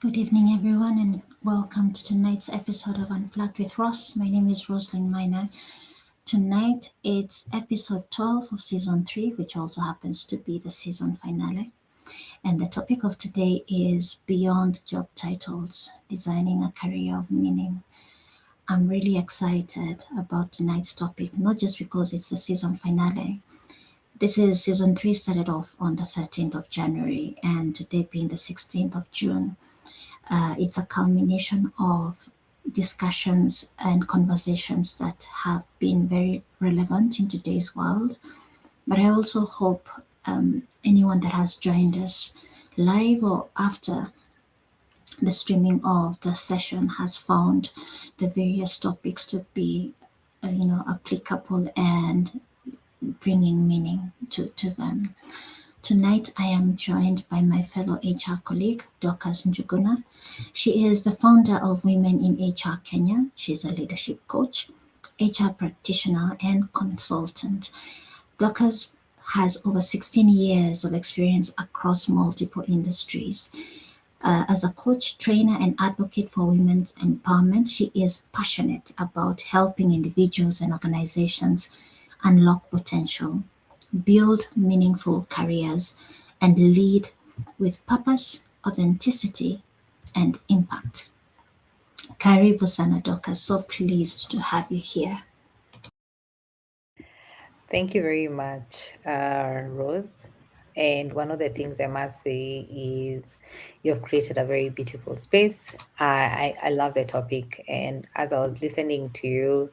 Good evening, everyone, and welcome to tonight's episode of Unplugged with Ross. My name is Rosalind Miner. Tonight, it's episode 12 of season 3, which also happens to be the season finale. And the topic of today is Beyond Job Titles, Designing a Career of Meaning. I'm really excited about tonight's topic, not just because it's the season finale. This is season 3 started off on the 13th of January, and today being the 16th of June. It's a culmination of discussions and conversations that have been very relevant in today's world. But I also hope anyone that has joined us live or after the streaming of the session has found the various topics to be, applicable and bringing meaning to them. Tonight, I am joined by my fellow HR colleague, Dorcas Njuguna. She is the founder of Women in HR Kenya. She's a leadership coach, HR practitioner, and consultant. Dorcas has over 16 years of experience across multiple industries. As a coach, trainer, and advocate for women's empowerment, she is passionate about helping individuals and organizations unlock potential, build meaningful careers, and lead with purpose, authenticity, and impact. Karibu sana Dorcas, so pleased to have you here. Thank you very much, Rose. And one of the things I must say is you've created a very beautiful space. I love the topic. And as I was listening to you,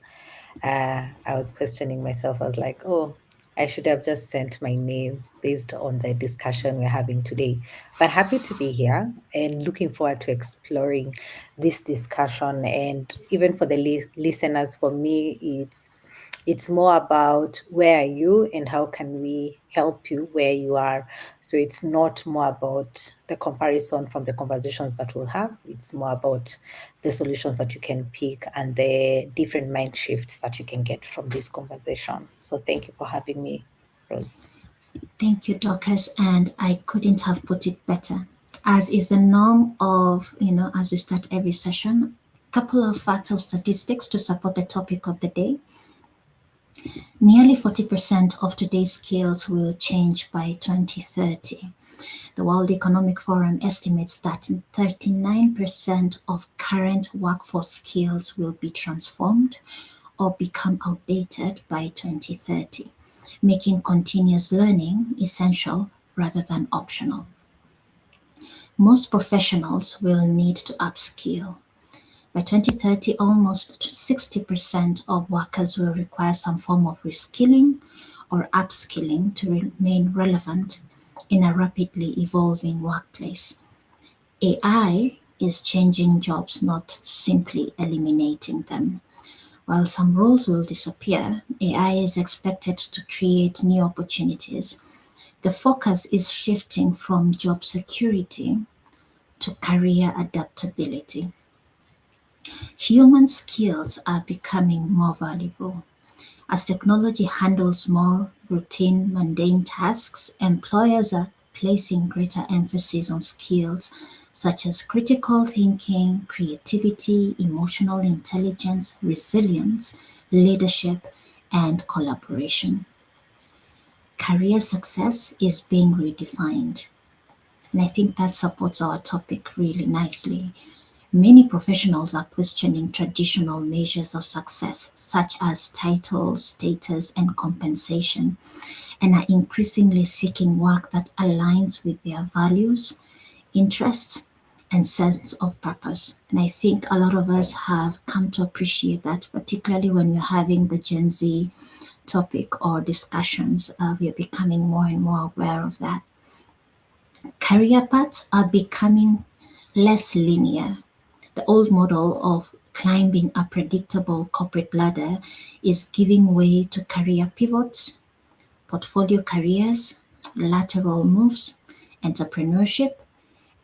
I was questioning myself. I was like, oh, I should have just sent my name based on the discussion we're having today. But happy to be here and looking forward to exploring this discussion. And even for the listeners, for me, it's more about where are you and how can we help you where you are. So it's not more about the comparison from the conversations that we'll have. It's more about the solutions that you can pick and the different mind shifts that you can get from this conversation. So thank you for having me, Rose. Thank you, Dorcas, and I couldn't have put it better. As is the norm of, as we start every session, a couple of facts or statistics to support the topic of the day. Nearly 40% of today's skills will change by 2030. The World Economic Forum estimates that 39% of current workforce skills will be transformed or become outdated by 2030, making continuous learning essential rather than optional. Most professionals will need to upskill. By 2030, almost 60% of workers will require some form of reskilling or upskilling to remain relevant in a rapidly evolving workplace. AI is changing jobs, not simply eliminating them. While some roles will disappear, AI is expected to create new opportunities. The focus is shifting from job security to career adaptability. Human skills are becoming more valuable. As technology handles more routine, mundane tasks, employers are placing greater emphasis on skills such as critical thinking, creativity, emotional intelligence, resilience, leadership, and collaboration. Career success is being redefined, and I think that supports our topic really nicely. Many professionals are questioning traditional measures of success, such as title, status, and compensation, and are increasingly seeking work that aligns with their values, interests, and sense of purpose. And I think a lot of us have come to appreciate that, particularly when we're having the Gen Z topic or discussions. We are becoming more and more aware of that. Career paths are becoming less linear. The old model of climbing a predictable corporate ladder is giving way to career pivots, portfolio careers, lateral moves, entrepreneurship,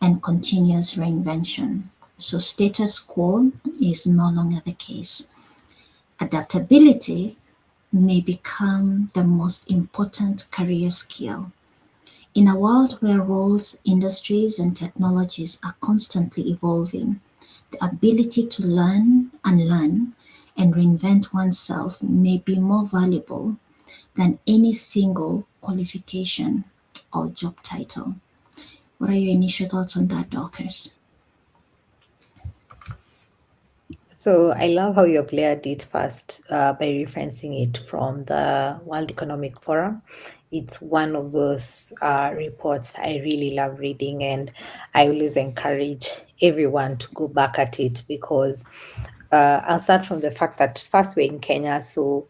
and continuous reinvention. So status quo is no longer the case. Adaptability may become the most important career skill. In a world where roles, industries, and technologies are constantly evolving, the ability to learn, unlearn, and reinvent oneself may be more valuable than any single qualification or job title. What are your initial thoughts on that, Dorcas? So I love how you cleared it first by referencing it from the World Economic Forum. It's one of those reports I really love reading, and I always encourage everyone to go back at it because I'll start from the fact that first we're in Kenya, so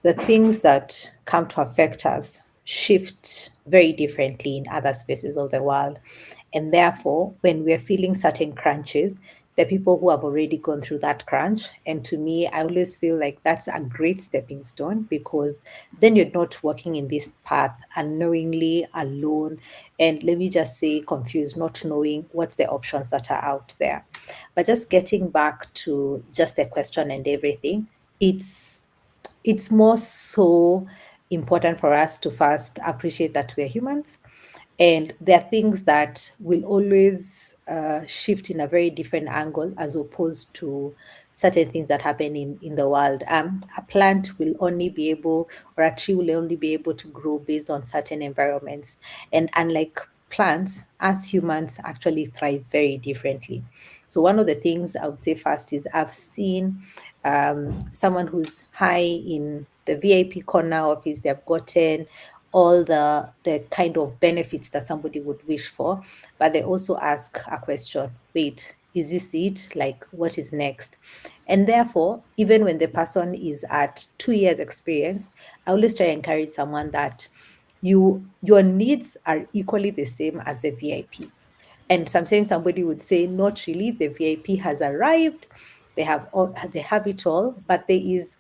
the things that come to affect us shift very differently in other spaces of the world. And therefore, when we're feeling certain crunches, the people who have already gone through that crunch. And to me, I always feel like that's a great stepping stone because then you're not walking in this path unknowingly, alone, and let me just say, confused, not knowing what's the options that are out there. But just getting back to just the question and everything, it's it's more so important for us to first appreciate that we're humans, and there are things that will always shift in a very different angle as opposed to certain things that happen in the world. A plant will only be able, or a tree will only be able to grow based on certain environments. And unlike plants, us humans actually thrive very differently. So, one of the things I would say first is I've seen someone who's high in the VIP corner office, they've gotten all the kind of benefits that somebody would wish for, but they also ask a question: wait, is this it? Like, what is next? And therefore, even when the person is at 2 years experience, I always try to encourage someone that your needs are equally the same as a VIP. And sometimes somebody would say, not really, the VIP has arrived, they have it all, but there is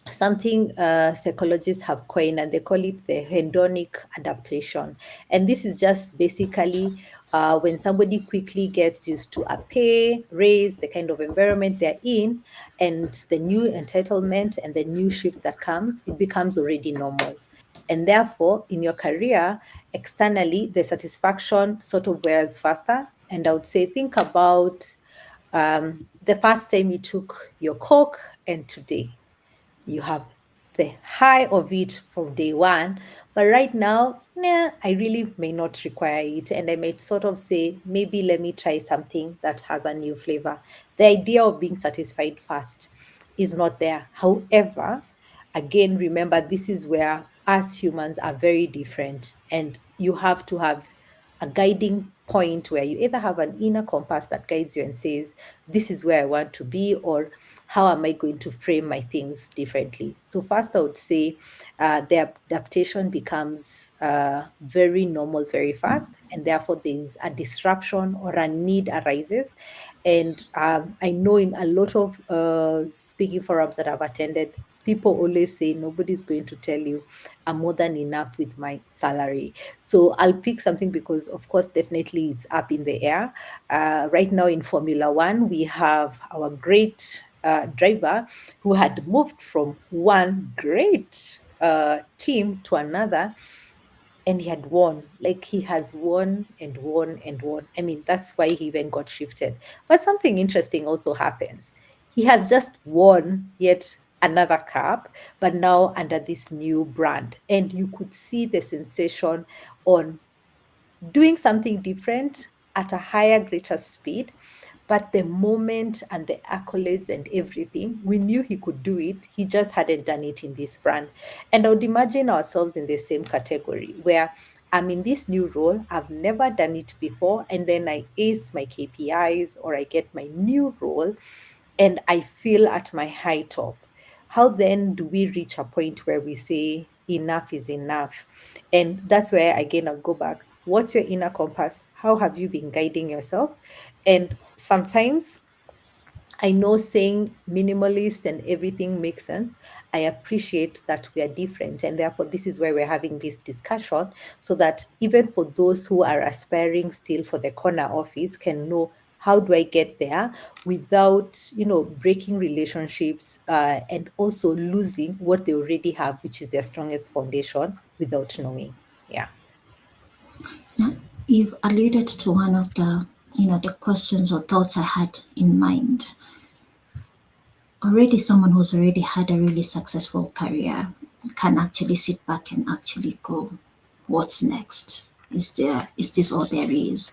something psychologists have coined, and they call it the hedonic adaptation. And this is just basically when somebody quickly gets used to a pay raise, the kind of environment they're in, and the new entitlement and the new shift that comes, it becomes already normal. And therefore, in your career, externally, the satisfaction sort of wears faster. And I would say, think about the first time you took your Coke and today you have the high of it from day one. But right now, nah, I really may not require it. And I might sort of say, maybe let me try something that has a new flavor. The idea of being satisfied fast is not there. However, again, remember, this is where us humans are very different. And you have to have a guiding point where you either have an inner compass that guides you and says, this is where I want to be, or how am I going to frame my things differently? So, first, I would say the adaptation becomes very normal very fast, and therefore there's a disruption or a need arises. And I know in a lot of speaking forums that I've attended, people always say nobody's going to tell you I'm more than enough with my salary. So I'll pick something because, of course, definitely it's up in the air. Right now in Formula One, we have our great driver who had moved from one great team to another, and he had won. Like, he has won and won and won. I mean, that's why he even got shifted. But something interesting also happens. He has just won yet another cup, but now under this new brand. And you could see the sensation on doing something different at a higher, greater speed. But the moment and the accolades and everything, we knew he could do it. He just hadn't done it in this brand. And I would imagine ourselves in the same category where I'm in this new role. I've never done it before. And then I ace my KPIs, or I get my new role and I feel at my high top. How then do we reach a point where we say enough is enough? And that's where, again, I'll go back. What's your inner compass? How have you been guiding yourself? And sometimes I know saying minimalist and everything makes sense. I appreciate that we are different. And therefore, this is where we're having this discussion so that even for those who are aspiring still for the corner office can know, how do I get there without, breaking relationships and also losing what they already have, which is their strongest foundation, without knowing. Yeah. Now, you've alluded to one of the questions or thoughts I had in mind. Already, someone who's already had a really successful career can actually sit back and actually go, what's next? Is this all there is?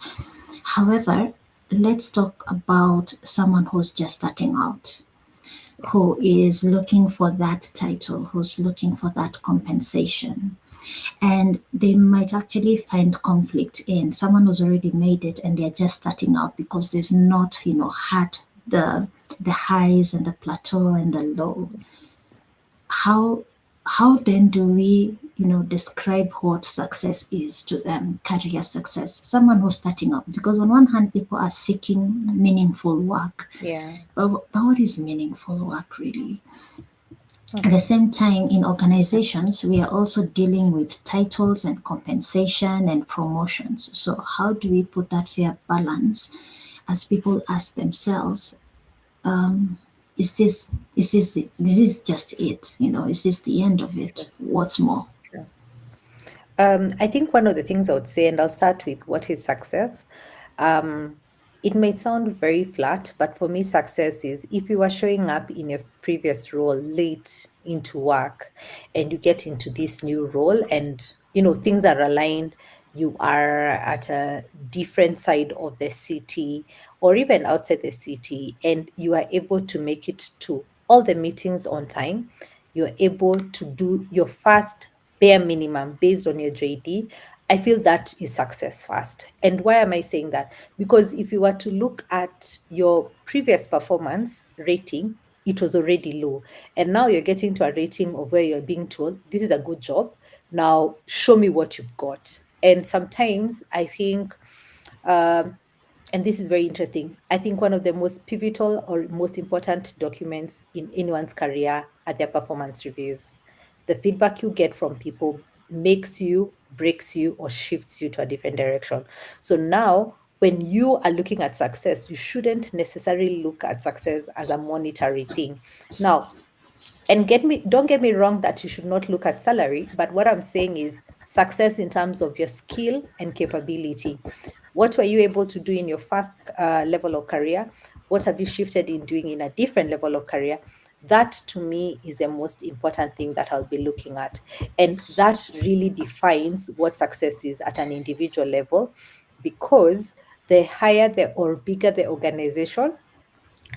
However, let's talk about someone who's just starting out, who Yes. is looking for that title, who's looking for that compensation. And they might actually find conflict in someone who's already made it and they're just starting out because they've not, had the highs and the plateau and the low. How how then do we, describe what success is to them, career success? Someone who's starting up, because on one hand, people are seeking meaningful work, Yeah. but what is meaningful work really? At the Okay. same time, in organizations, we are also dealing with titles and compensation and promotions. So, how do we put that fair balance as people ask themselves, is this just it? Is this the end of it? True. What's more? True. I think one of the things I would say, and I'll start with what is success. Um, it may sound very flat, but for me, success is if you are showing up in your previous role late into work and you get into this new role and things are aligned, you are at a different side of the city or even outside the city, and you are able to make it to all the meetings on time, you're able to do your first bare minimum based on your JD, I feel that is success first. And why am I saying that? Because if you were to look at your previous performance rating, it was already low. And now you're getting to a rating of where you're being told, this is a good job. Now show me what you've got. And sometimes I think um, and this is very interesting. I think one of the most pivotal or most important documents in anyone's career are their performance reviews. The feedback you get from people makes you, breaks you, or shifts you to a different direction. So now, when you are looking at success, you shouldn't necessarily look at success as a monetary thing. Now, and don't get me wrong that you should not look at salary, but what I'm saying is success in terms of your skill and capability. What were you able to do in your first level of career? What have you shifted in doing in a different level of career? That to me is the most important thing that I'll be looking at. And that really defines what success is at an individual level, because the higher the or bigger the organization,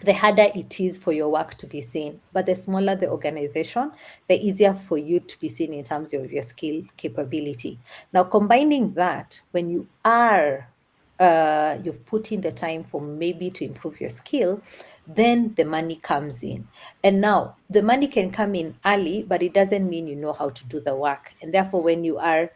the harder it is for your work to be seen. But the smaller the organization, the easier for you to be seen in terms of your skill capability. Now, combining that, when you've put in the time for maybe to improve your skill, then the money comes in. And now the money can come in early, but it doesn't mean you know how to do the work. And therefore, when you are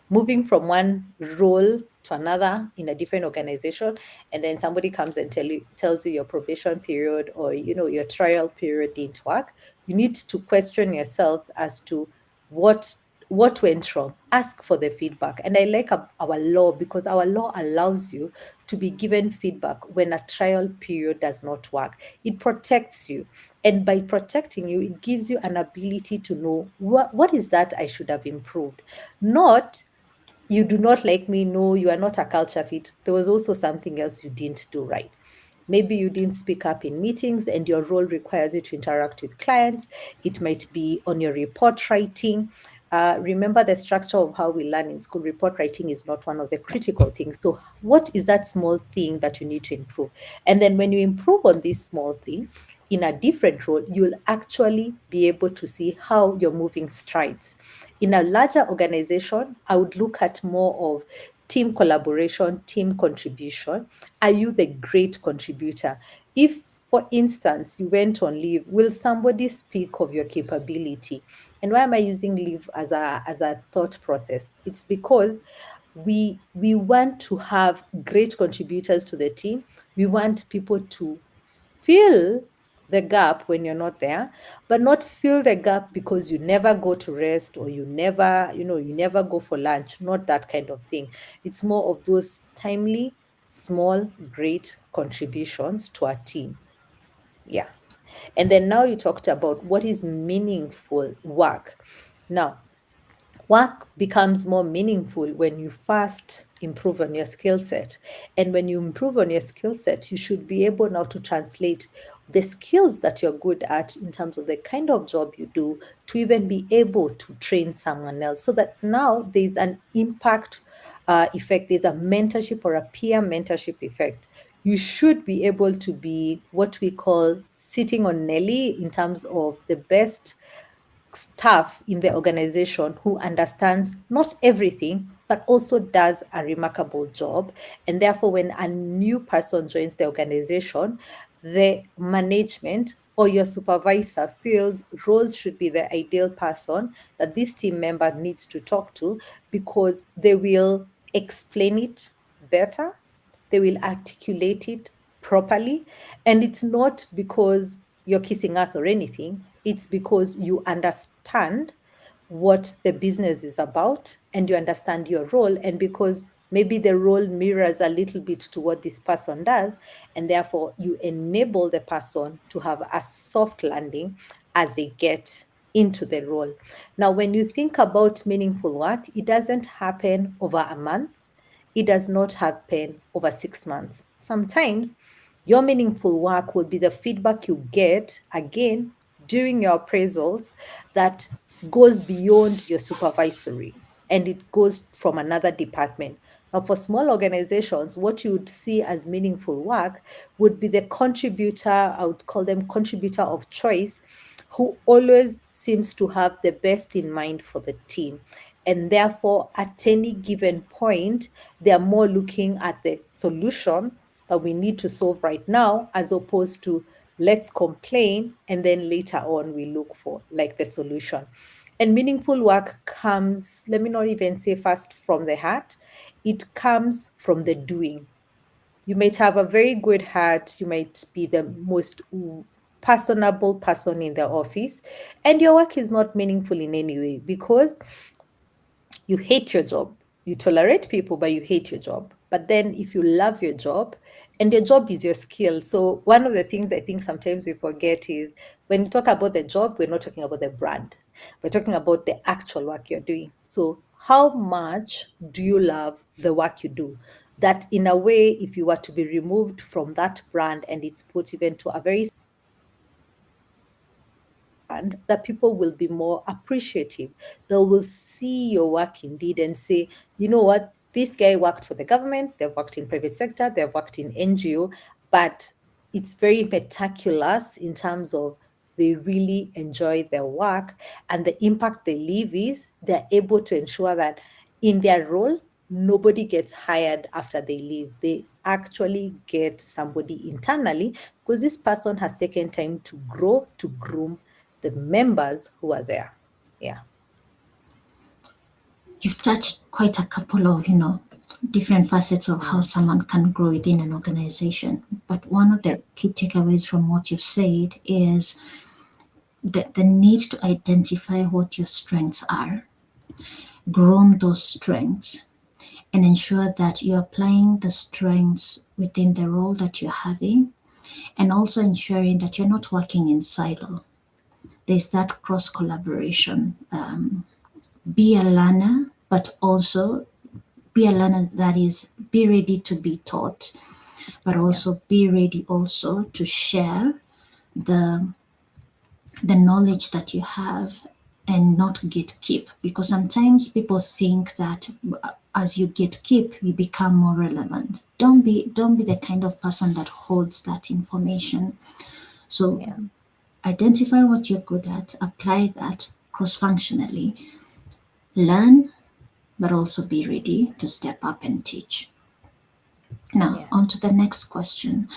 moving from one role to another in a different organization, and then somebody comes and tells you your probation period or your trial period didn't work, you need to question yourself as to what what went wrong. Ask for the feedback. And I like our law, because our law allows you to be given feedback when a trial period does not work. It protects you, and by protecting you, it gives you an ability to know what is that I should have improved. Not, you do not like me, no, you are not a culture fit. There was also something else you didn't do right. Maybe you didn't speak up in meetings and your role requires you to interact with clients. It might be on your report writing. Remember the structure of how we learn in school. Report writing is not one of the critical things. So, what is that small thing that you need to improve? And then, when you improve on this small thing, in a different role, you'll actually be able to see how you're moving strides. In a larger organization, I would look at more of team collaboration, team contribution. Are you the great contributor? If, for instance, you went on leave, will somebody speak of your capability? And why am I using leave as a thought process? It's because we want to have great contributors to the team. We want people to fill the gap when you're not there, but not fill the gap because you never go to rest or you never go for lunch. Not that kind of thing. It's more of those timely, small, great contributions to our team. Yeah. And then now you talked about what is meaningful work. Now, Work becomes more meaningful when you first improve on your skill set. And when you improve on your skill set, you should be able now to translate the skills that you're good at in terms of the kind of job you do to even be able to train someone else so that now there's an impact effect, there's a mentorship or a peer mentorship effect. You should be able to be what we call sitting on Nelly in terms of the best staff in the organization who understands not everything, but also does a remarkable job. And therefore, when a new person joins the organization, the management or your supervisor feels Rose should be the ideal person that this team member needs to talk to because they will explain it better, they will articulate it properly. And it's not because you're kissing us or anything, it's because you understand what the business is about and you understand your role. And because maybe the role mirrors a little bit to what this person does, and therefore you enable the person to have a soft landing as they get into the role. Now, when you think about meaningful work, it doesn't happen over a month, it does not happen over 6 months. Sometimes your meaningful work will be the feedback you get again during your appraisals that goes beyond your supervisory and it goes from another department. Now, for small organizations, what you would see as meaningful work would be the contributor, I would call them contributor of choice, who always seems to have the best in mind for the team. And therefore, at any given point, they are more looking at the solution that we need to solve right now, as opposed to let's complain and then later on we look for like the solution. And meaningful work comes, let me not even say first from the heart, it comes from the doing. You might have a very good heart, you might be the most personable person in the office, and your work is not meaningful in any way because you hate your job. You tolerate people, but you hate your job. But then if you love your job, and your job is your skill. So one of the things I think sometimes we forget is when we talk about the job, we're not talking about the brand. We're talking about the actual work you're doing. So how much do you love the work you do? That in a way, if you were to be removed from that brand and it's put even to a very and that people will be more appreciative. They will see your work indeed and say, you know what, this guy worked for the government, they've worked in private sector, they've worked in NGO, but it's very meticulous in terms of they really enjoy their work and the impact they leave is they're able to ensure that in their role, nobody gets hired after they leave. They actually get somebody internally because this person has taken time to grow, to groom the members who are there. Yeah. You've touched quite a couple of, different facets of how Mm. someone can grow within an organization. But one of Yeah. the key takeaways from what you've said is the need to identify what your strengths are, groom those strengths, and ensure that you're applying the strengths within the role that you're having, and also ensuring that you're not working in silo. There's that cross collaboration. Be a learner, but also be a learner that is be ready to be taught, but Yeah. also be ready also to share the the knowledge that you have and not gatekeep, because sometimes people think that as you gatekeep you become more relevant. Don't be the kind of person that holds that information. So Yeah. identify what you're good at, apply that cross functionally, learn, but also be ready to step up and teach. Now Yeah. on to the next question.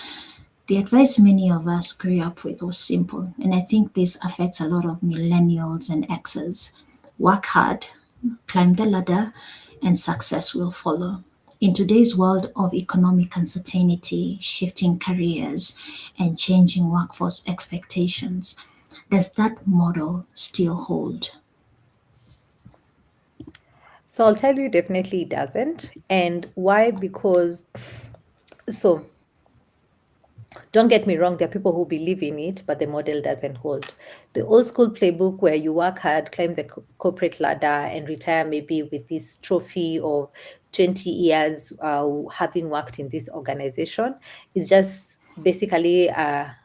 The advice many of us grew up with was simple, and I think this affects a lot of millennials and X's. Work hard, climb the ladder, and success will follow. In today's world of economic uncertainty, shifting careers, and changing workforce expectations, does that model still hold? So I'll tell you definitely it doesn't. And why? Because so Don't get me wrong, there are people who believe in it, but the model doesn't hold. The old school playbook where you work hard, climb the corporate ladder, and retire maybe with this trophy of 20 years having worked in this organization is just basically a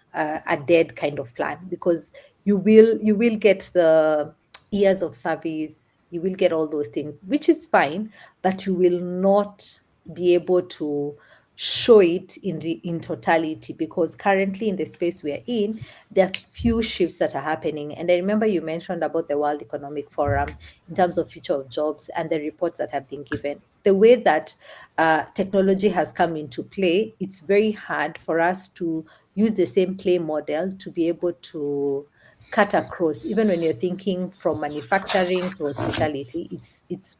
dead kind of plan, because you will get the years of service, you will get all those things, which is fine, but you will not be able to show it in totality, because currently in the space we are in, there are few shifts that are happening. And I remember you mentioned about the World Economic Forum in terms of future of jobs and the reports that have been given. The way that technology has come into play, it's very hard for us to use the same play model to be able to cut across. Even when you're thinking from manufacturing to hospitality, it's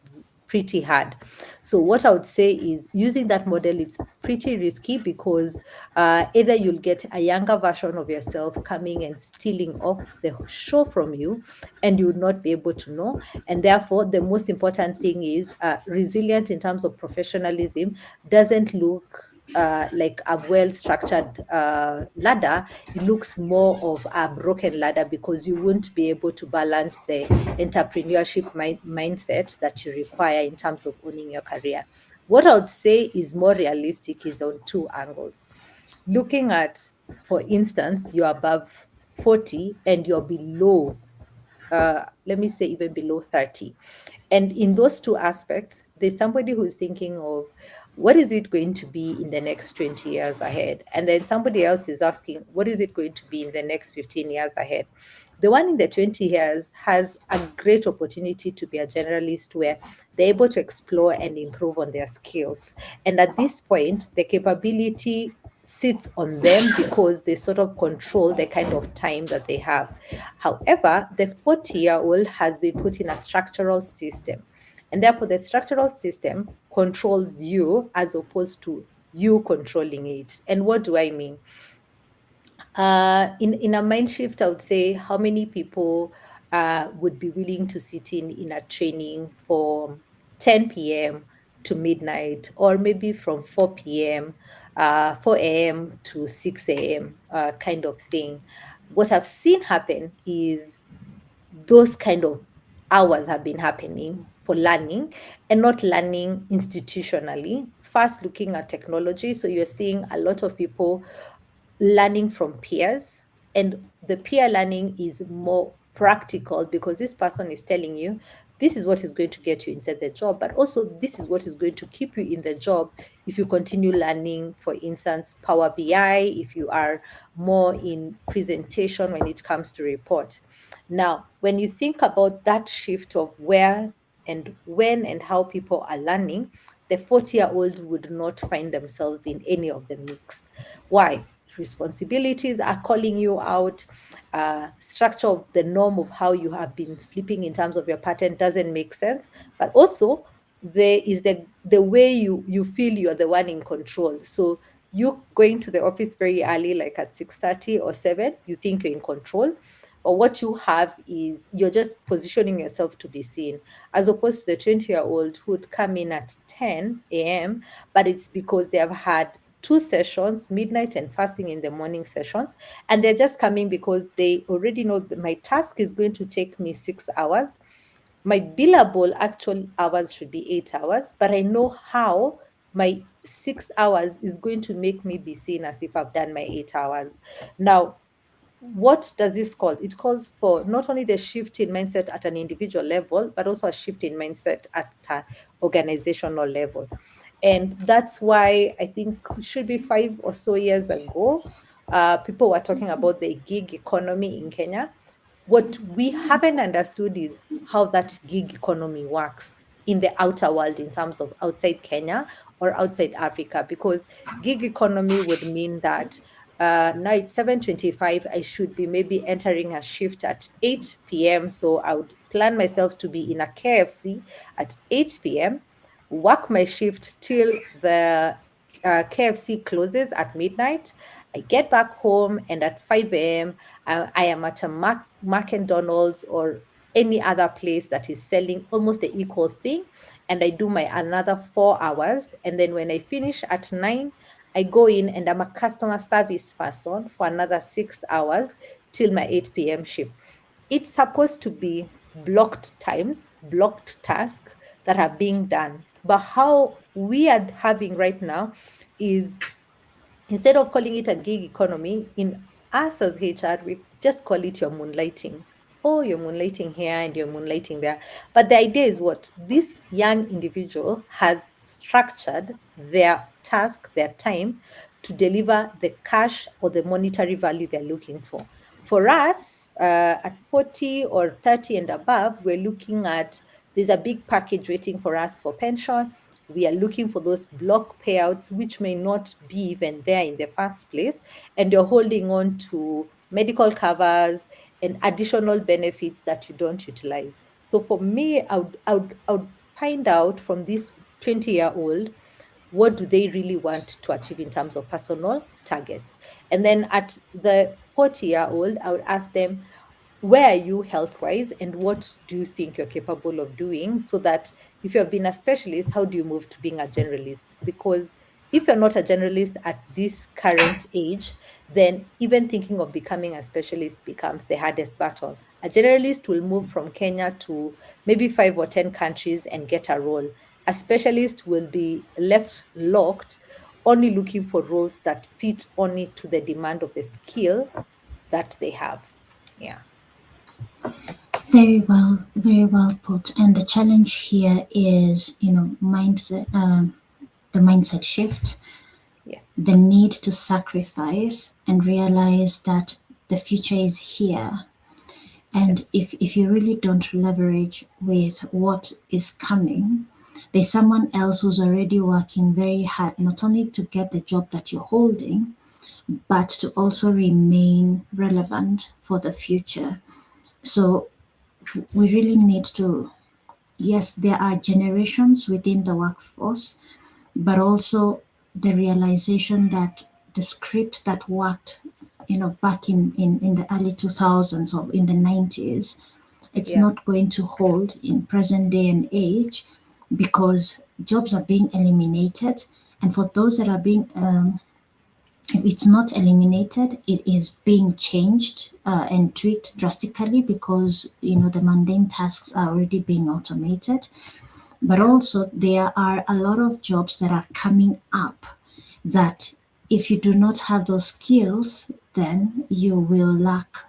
pretty hard. So what I would say is, using that model, it's pretty risky, because either you'll get a younger version of yourself coming and stealing off the show from you, and you would not be able to know. And therefore, the most important thing is resilient in terms of professionalism doesn't look like a well structured ladder. It looks more of a broken ladder, because you won't be able to balance the entrepreneurship mindset that you require in terms of owning your career. What I would say is more realistic is on two angles. Looking at, for instance, you're above 40 and you're below, let me say even below 30. And in those two aspects, there's somebody who's thinking of what is it going to be in the next 20 years ahead? And then somebody else is asking, what is it going to be in the next 15 years ahead? The one in the 20 years has a great opportunity to be a generalist, where they're able to explore and improve on their skills. And at this point, the capability sits on them, because they sort of control the kind of time that they have. However, the 40-year-old has been put in a structural system. And therefore, the structural system controls you as opposed to you controlling it. And what do I mean? In a mind shift, I would say, how many people would be willing to sit in a training from 10 p.m. to midnight, or maybe from 4 p.m., 4 a.m. to 6 a.m., kind of thing. What I've seen happen is those kind of hours have been happening for learning, and not learning institutionally. First, looking at technology. So you're seeing a lot of people learning from peers, and the peer learning is more practical, because this person is telling you this is what is going to get you inside the job, but also this is what is going to keep you in the job if you continue learning, for instance, Power BI, if you are more in presentation when it comes to report. Now, when you think about that shift of where and when and how people are learning, the 40-year-old would not find themselves in any of the mix. Why? Responsibilities are calling you out. Structure of the norm of how you have been sleeping in terms of your pattern doesn't make sense. But also, there is the way you feel you're the one in control. So you going to the office very early, like at 6:30 or 7, you think you're in control. But what you have is, you're just positioning yourself to be seen, as opposed to the 20-year-old who would come in at 10 a.m., but it's because they have had two sessions, midnight and fasting in the morning sessions, and they're just coming because they already know that my task is going to take me 6 hours. My billable actual hours should be 8 hours, but I know how my 6 hours is going to make me be seen as if I've done my 8 hours. Now, what does this call? It calls for not only the shift in mindset at an individual level, but also a shift in mindset at an organizational level. And that's why I think it should be 5 or so years ago, people were talking about the gig economy in Kenya. What we haven't understood is how that gig economy works in the outer world, in terms of outside Kenya or outside Africa, because gig economy would mean that now it's 7:25. I should be maybe entering a shift at 8 p.m. So I would plan myself to be in a KFC at 8 p.m., work my shift till the KFC closes at midnight. I get back home, and at 5 a.m., I am at a McDonald's or any other place that is selling almost the equal thing. And I do my another 4 hours. And then when I finish at 9, I go in and I'm a customer service person for another 6 hours till my 8 p.m. shift. It's supposed to be blocked times, blocked tasks that are being done. But how we are having right now is, instead of calling it a gig economy, in us as HR, we just call it your moonlighting. Oh, you're moonlighting here and you're moonlighting there. But the idea is what? This young individual has structured their task, their time to deliver the cash or the monetary value they're looking for. For us, at 40 or 30 and above, we're looking at, there's a big package waiting for us for pension. We are looking for those block payouts, which may not be even there in the first place. And you're holding on to medical covers and additional benefits that you don't utilize. So for me, I would find out from this 20-year-old, what do they really want to achieve in terms of personal targets. And then at the 40-year-old, I would ask them, where are you health wise and what do you think you're capable of doing, so that if you have been a specialist, how do you move to being a generalist? Because if you're not a generalist at this current age, then even thinking of becoming a specialist becomes the hardest battle. A generalist will move from Kenya to maybe 5 or 10 countries and get a role. A specialist will be left locked, only looking for roles that fit only to the demand of the skill that they have. Yeah. Very well put. And the challenge here is, mindset, the mindset shift, Yes. the need to sacrifice and realize that the future is here. And Yes. if you really don't leverage with what is coming, there's someone else who's already working very hard, not only to get the job that you're holding, but to also remain relevant for the future. So we really need to, yes, there are generations within the workforce, but also the realization that the script that worked, back in the early 2000s or in the 90s, it's Yeah. not going to hold in present day and age, because jobs are being eliminated. And for those that are being if it's not eliminated, it is being changed and tweaked drastically, because the mundane tasks are already being automated. But Yeah. also there are a lot of jobs that are coming up that, if you do not have those skills, then you will lack,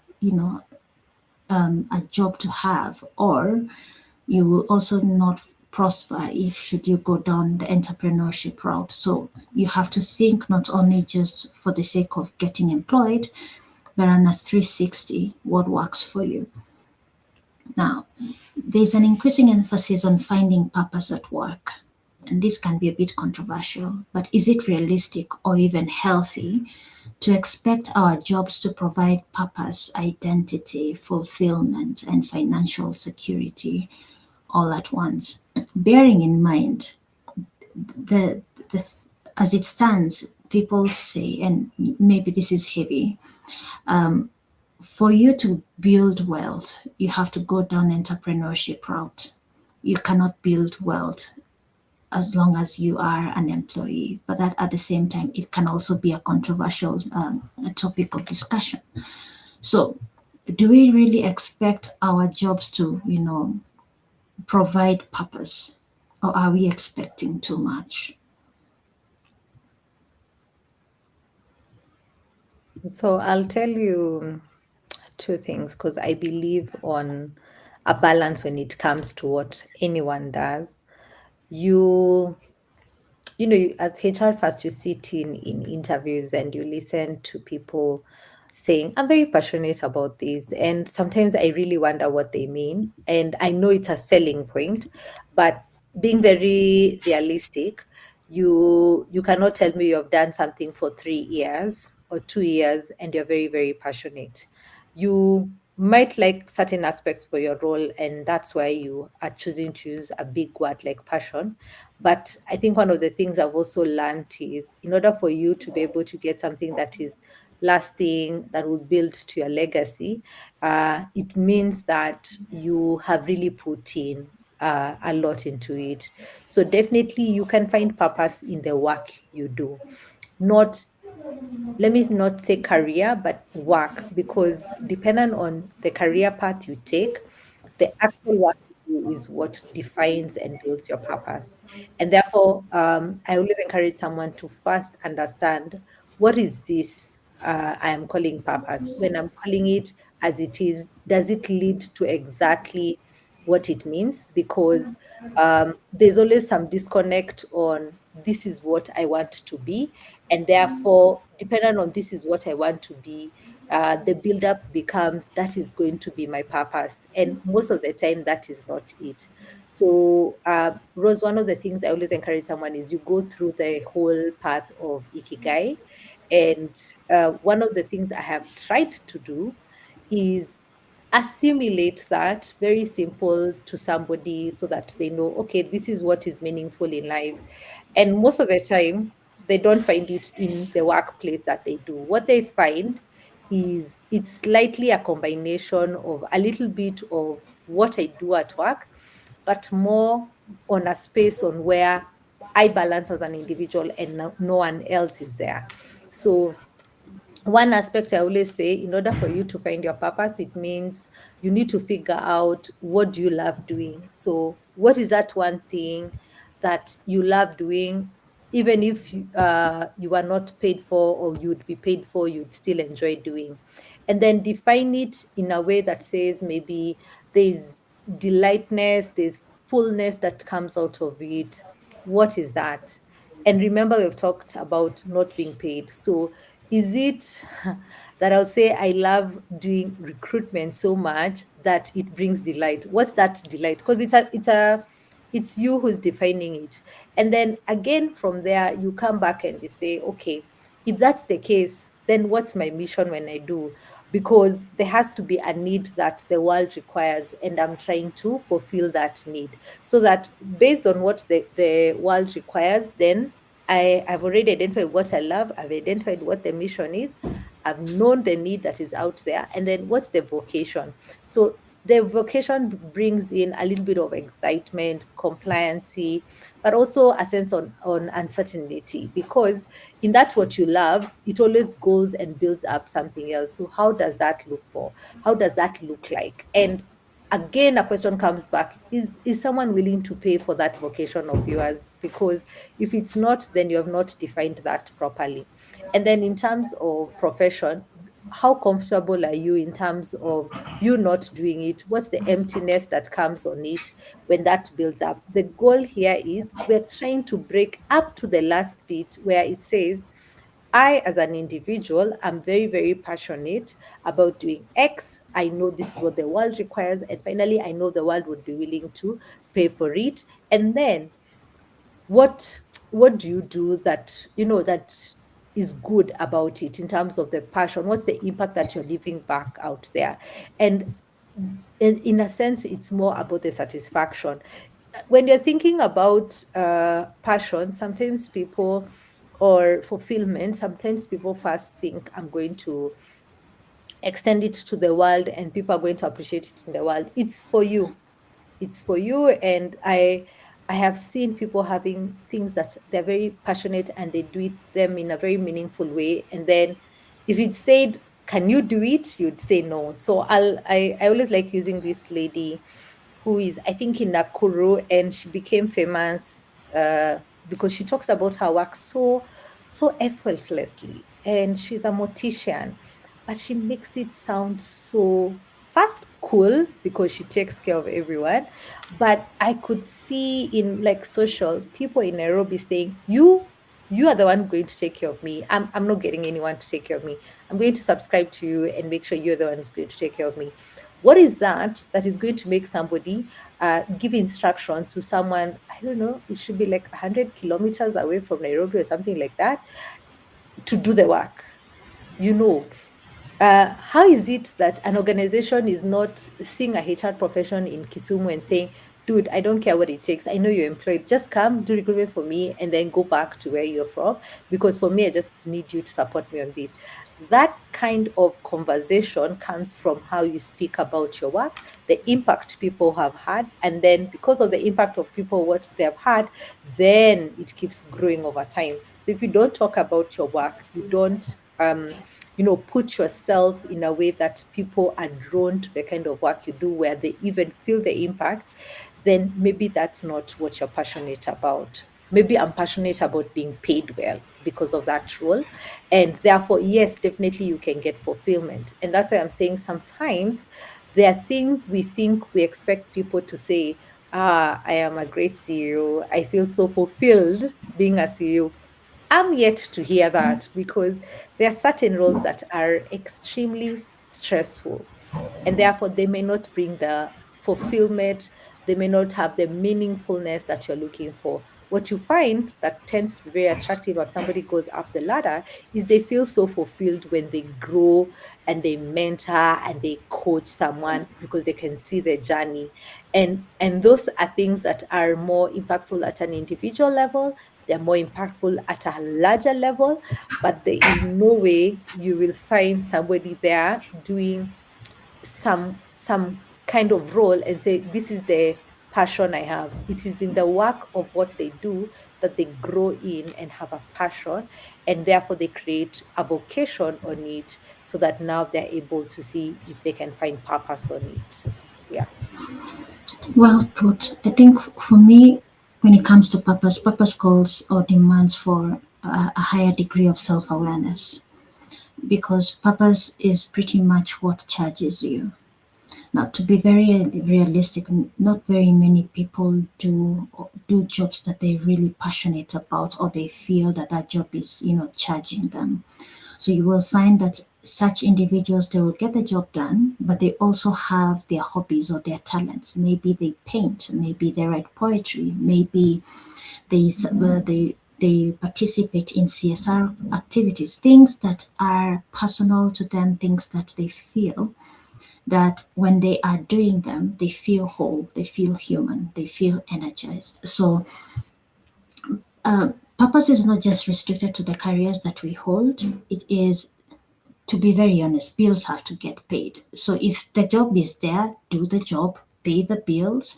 a job to have, or you will also not prosper if should you go down the entrepreneurship route. So you have to think not only just for the sake of getting employed, but on a 360, what works for you. Now, there's an increasing emphasis on finding purpose at work. And this can be a bit controversial, but is it realistic or even healthy to expect our jobs to provide purpose, identity, fulfillment, and financial security all at once? Bearing in mind the as it stands, people say, and maybe this is heavy, for you to build wealth, you have to go down entrepreneurship route. You cannot build wealth as long as you are an employee. But that at the same time, it can also be a controversial a topic of discussion. So, do we really expect our jobs to, provide purpose, or are we expecting too much? So I'll tell you two things, because I believe on a balance when it comes to what anyone does. You as HR first, you sit in interviews and you listen to people saying, I'm very passionate about this. And sometimes I really wonder what they mean. And I know it's a selling point, but being very realistic, you cannot tell me you have done something for 3 years or 2 years and you're very, very passionate. You might like certain aspects for your role, and that's why you are choosing to use a big word like passion. But I think one of the things I've also learned is, in order for you to be able to get something that is lasting, that will build to your legacy, it means that you have really put in a lot into it. So definitely you can find purpose in the work you do. not, let me not say career, but work, because depending on the career path you take, the actual work you do is what defines and builds your purpose. And therefore, I always encourage someone to first understand, what is this I am calling purpose? When I'm calling it as it is, does it lead to exactly what it means? Because there's always some disconnect on, this is what I want to be, and therefore, depending on this is what I want to be, the build-up becomes, that is going to be my purpose, and most of the time that is not it. So Rose, one of the things I always encourage someone is, you go through the whole path of ikigai, and one of the things I have tried to do is assimilate that very simple to somebody, so that they know, okay, this is what is meaningful in life. And most of the time, they don't find it in the workplace that they do. What they find is, it's slightly a combination of a little bit of what I do at work, but more on a space on where I balance as an individual, and no one else is there. So one aspect I always say, in order for you to find your purpose, it means you need to figure out, what do you love doing. So what is that one thing that you love doing, even if you are not paid for, or you'd be paid for, you'd still enjoy doing? And then define it in a way that says, maybe there's delightness, there's fullness that comes out of it. What is that? And remember, we've talked about not being paid. So is it that I'll say, I love doing recruitment so much that it brings delight? What's that delight? Because it's you who's defining it. And then again, from there, you come back and you say, okay, if that's the case, then what's my mission when I do? Because there has to be a need that the world requires, and I'm trying to fulfill that need. So that based on what the world requires, then I've already identified what I love, I've identified what the mission is, I've known the need that is out there, and then what's the vocation? So the vocation brings in a little bit of excitement, compliancy, but also a sense on uncertainty, because in that what you love, it always goes and builds up something else. So how does that look for? How does that look like? And again, a question comes back, is someone willing to pay for that vocation of yours? Because if it's not, then you have not defined that properly. And then in terms of profession, how comfortable are you in terms of you not doing it? What's the emptiness that comes on it when that builds up? The goal here is, we're trying to break up to the last bit where it says, I, as an individual, am very, very passionate about doing X. I know this is what the world requires. And finally, I know the world would be willing to pay for it. And then what what do you do that, that is good about it, in terms of the passion? What's the impact that you're leaving back out there? And in a sense, it's more about the satisfaction. When you're thinking about passion, sometimes people, or fulfillment, sometimes people first think, I'm going to extend it to the world, and people are going to appreciate it in the world. It's for you, it's for you. And I have seen people having things that they're very passionate, and they do it them in a very meaningful way, and then if it's said, can you do it, you'd say no. So I always like using this lady who is, I think, in Nakuru, and she became famous because she talks about her work so effortlessly, and she's a mortician, but she makes it sound so first cool, because she takes care of everyone. But I could see in, like, social people in Nairobi saying, you are the one going to take care of me. I'm not getting anyone to take care of me. I'm going to subscribe to you and make sure you're the one who's going to take care of me. What is that is going to make somebody give instructions to someone? I don't know, it should be like 100 kilometers away from Nairobi or something like that, to do the work. You know, how is it that an organization is not seeing a HR profession in Kisumu and saying, dude, I don't care what it takes. I know you're employed. Just come do recruitment for me and then go back to where you're from. Because for me, I just need you to support me on this. That kind of conversation comes from how you speak about your work, the impact people have had. And then because of the impact of people, what they have had, then it keeps growing over time. So if you don't talk about your work, you don't put yourself in a way that people are drawn to the kind of work you do, where they even feel the impact, then maybe that's not what you're passionate about. Maybe I'm passionate about being paid well because of that role. And therefore, yes, definitely you can get fulfillment. And that's why I'm saying sometimes there are things we think we expect people to say, I am a great CEO. I feel so fulfilled being a CEO. I'm yet to hear that, because there are certain roles that are extremely stressful, and therefore they may not bring the fulfillment, they may not have the meaningfulness that you're looking for. What you find that tends to be very attractive as somebody goes up the ladder is they feel so fulfilled when they grow and they mentor and they coach someone, because they can see the journey. And those are things that are more impactful at an individual level. They're more impactful at a larger level, but there is no way you will find somebody there doing some kind of role and say, this is the passion I have. It is in the work of what they do that they grow in and have a passion, and therefore they create a vocation on it, so that now they're able to see if they can find purpose on it. Yeah. Well put. I think for me, when it comes to purpose, purpose calls or demands for a higher degree of self awareness, because purpose is pretty much what charges you. Now, to be very realistic, not very many people do jobs that they're really passionate about, or they feel that that job is, charging them. So you will find that such individuals, they will get the job done, but they also have their hobbies or their talents. Maybe they paint, maybe they write poetry, maybe they participate in CSR activities, things that are personal to them, things that they feel that when they are doing them, they feel whole, they feel human, they feel energized. So purpose is not just restricted to the careers that we hold. It is, to be very honest, bills have to get paid. So if the job is there, do the job, pay the bills,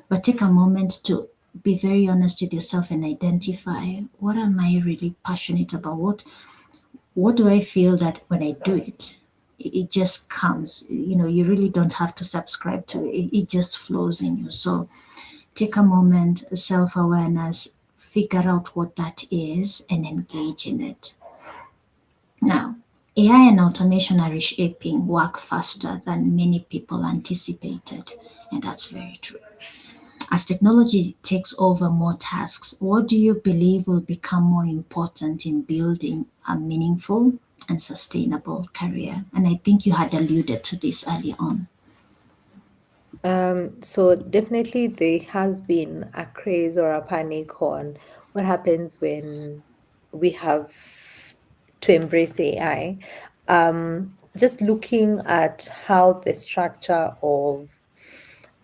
but take a moment to be very honest with yourself and identify, what am I really passionate about? What do I feel that when I do it, it just comes. You really don't have to subscribe to it. It just flows in you. So take a moment, self awareness, figure out what that is, and engage in it. Now, AI and automation are reshaping work faster than many people anticipated, and that's very true. As technology takes over more tasks, what do you believe will become more important in building a meaningful and sustainable career? And I think you had alluded to this early on. So definitely there has been a craze or a panic on what happens when we have to embrace AI. Just looking at how the structure of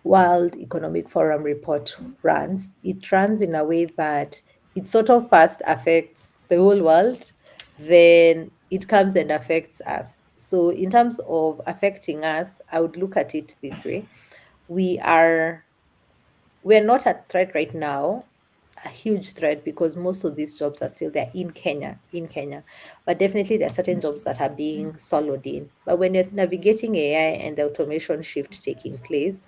World Economic Forum report runs, it runs in a way that it sort of first affects the whole world, then it comes and affects us. So in terms of affecting us, I would look at it this way. We are we're not a threat right now, a huge threat, because most of these jobs are still there in Kenya. But definitely there are certain jobs that are being swallowed in. But when you're navigating AI and the automation shift taking place,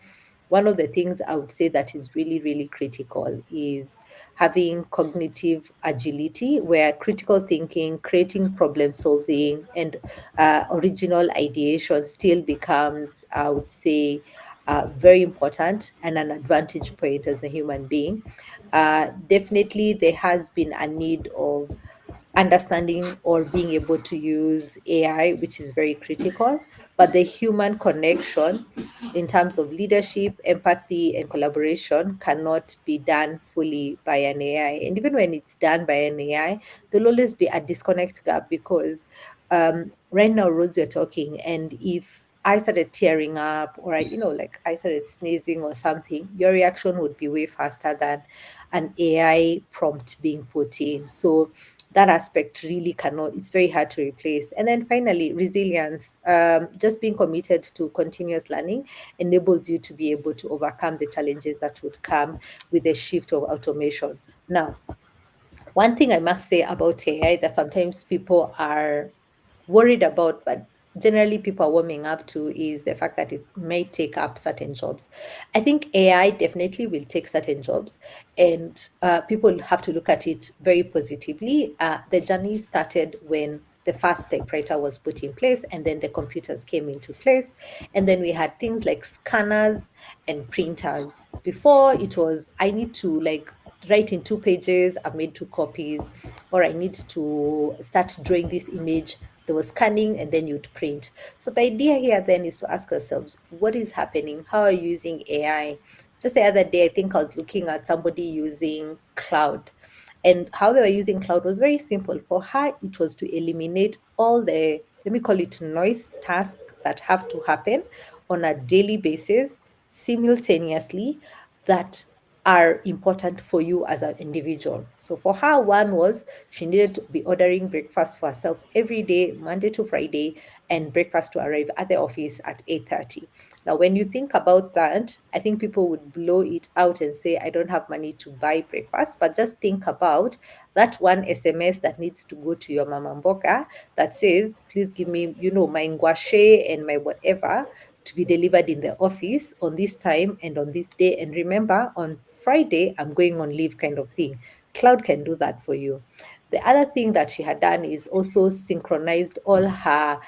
one of the things I would say that is really, really critical is having cognitive agility, where critical thinking, creating problem solving, and original ideation still becomes, I would say, very important and an advantage point as a human being. Definitely, there has been a need of understanding or being able to use AI, which is very critical. But the human connection in terms of leadership, empathy, and collaboration cannot be done fully by an AI. And even when it's done by an AI, there'll always be a disconnect gap, because right now, Rose, you're talking, and if I started tearing up, or like I started sneezing or something, your reaction would be way faster than an AI prompt being put in. So that aspect really cannot, it's very hard to replace. And then finally, resilience. Just being committed to continuous learning enables you to be able to overcome the challenges that would come with the shift of automation. Now, One thing I must say about AI that sometimes people are worried about, but generally people are warming up to, is the fact that it may take up certain jobs. I think AI definitely will take certain jobs, and people have to look at it very positively. The journey started when the first typewriter was put in place, and then the computers came into place, and then we had things like scanners and printers. Before, it was, I need to like write in 2 pages, I've made 2 copies, or I need to start drawing this image. There was scanning and then you'd print. So the idea here then is to ask ourselves, what is happening? How are you using AI? Just the other day, I think I was looking at somebody using cloud, and how they were using cloud was very simple. For her, it was to eliminate all the, let me call it, noise tasks that have to happen on a daily basis simultaneously, that are important for you as an individual. So for her, one was she needed to be ordering breakfast for herself every day, Monday to Friday, and breakfast to arrive at the office at 8:30. Now, when you think about that, I think people would blow it out and say, I don't have money to buy breakfast. But just think about that one SMS that needs to go to your mama mboka that says, please give me, my ngwashe and my whatever to be delivered in the office on this time and on this day. And remember, on Friday, I'm going on leave, kind of thing. Cloud can do that for you. The other thing that she had done is also synchronized all her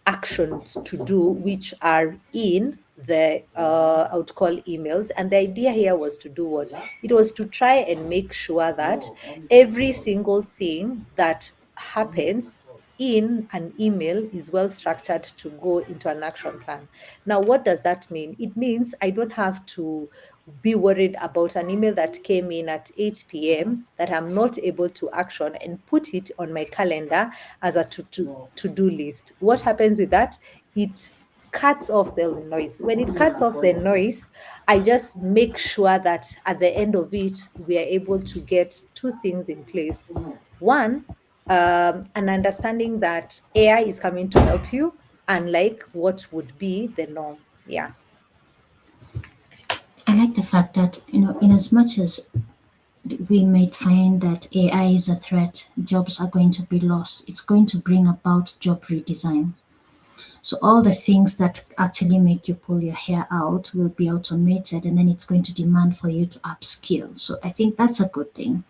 actions to do, which are in the I would call emails. And the idea here was to do what? It was to try and make sure that every single thing that happens in an email is well structured to go into an action plan. Now, what does that mean? It means I don't have to be worried about an email that came in at 8 p.m. that I'm not able to action and put it on my calendar as a to-do list. What happens with that? It cuts off the noise. When it cuts off the noise, I just make sure that at the end of it, we are able to get two things in place. One, an understanding that AI is coming to help you, unlike what would be the norm. Yeah. I like the fact that, in as much as we might find that AI is a threat, jobs are going to be lost, it's going to bring about job redesign. So all the things that actually make you pull your hair out will be automated, and then it's going to demand for you to upskill. So I think that's a good thing.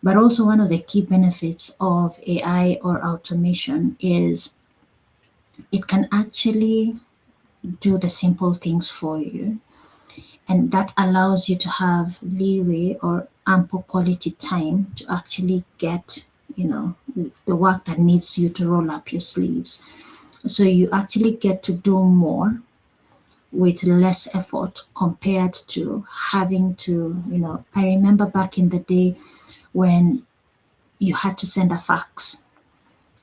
But also, one of the key benefits of AI or automation is it can actually do the simple things for you. And that allows you to have leeway or ample quality time to actually get, the work that needs you to roll up your sleeves. So you actually get to do more with less effort compared to having to, I remember back in the day when you had to send a fax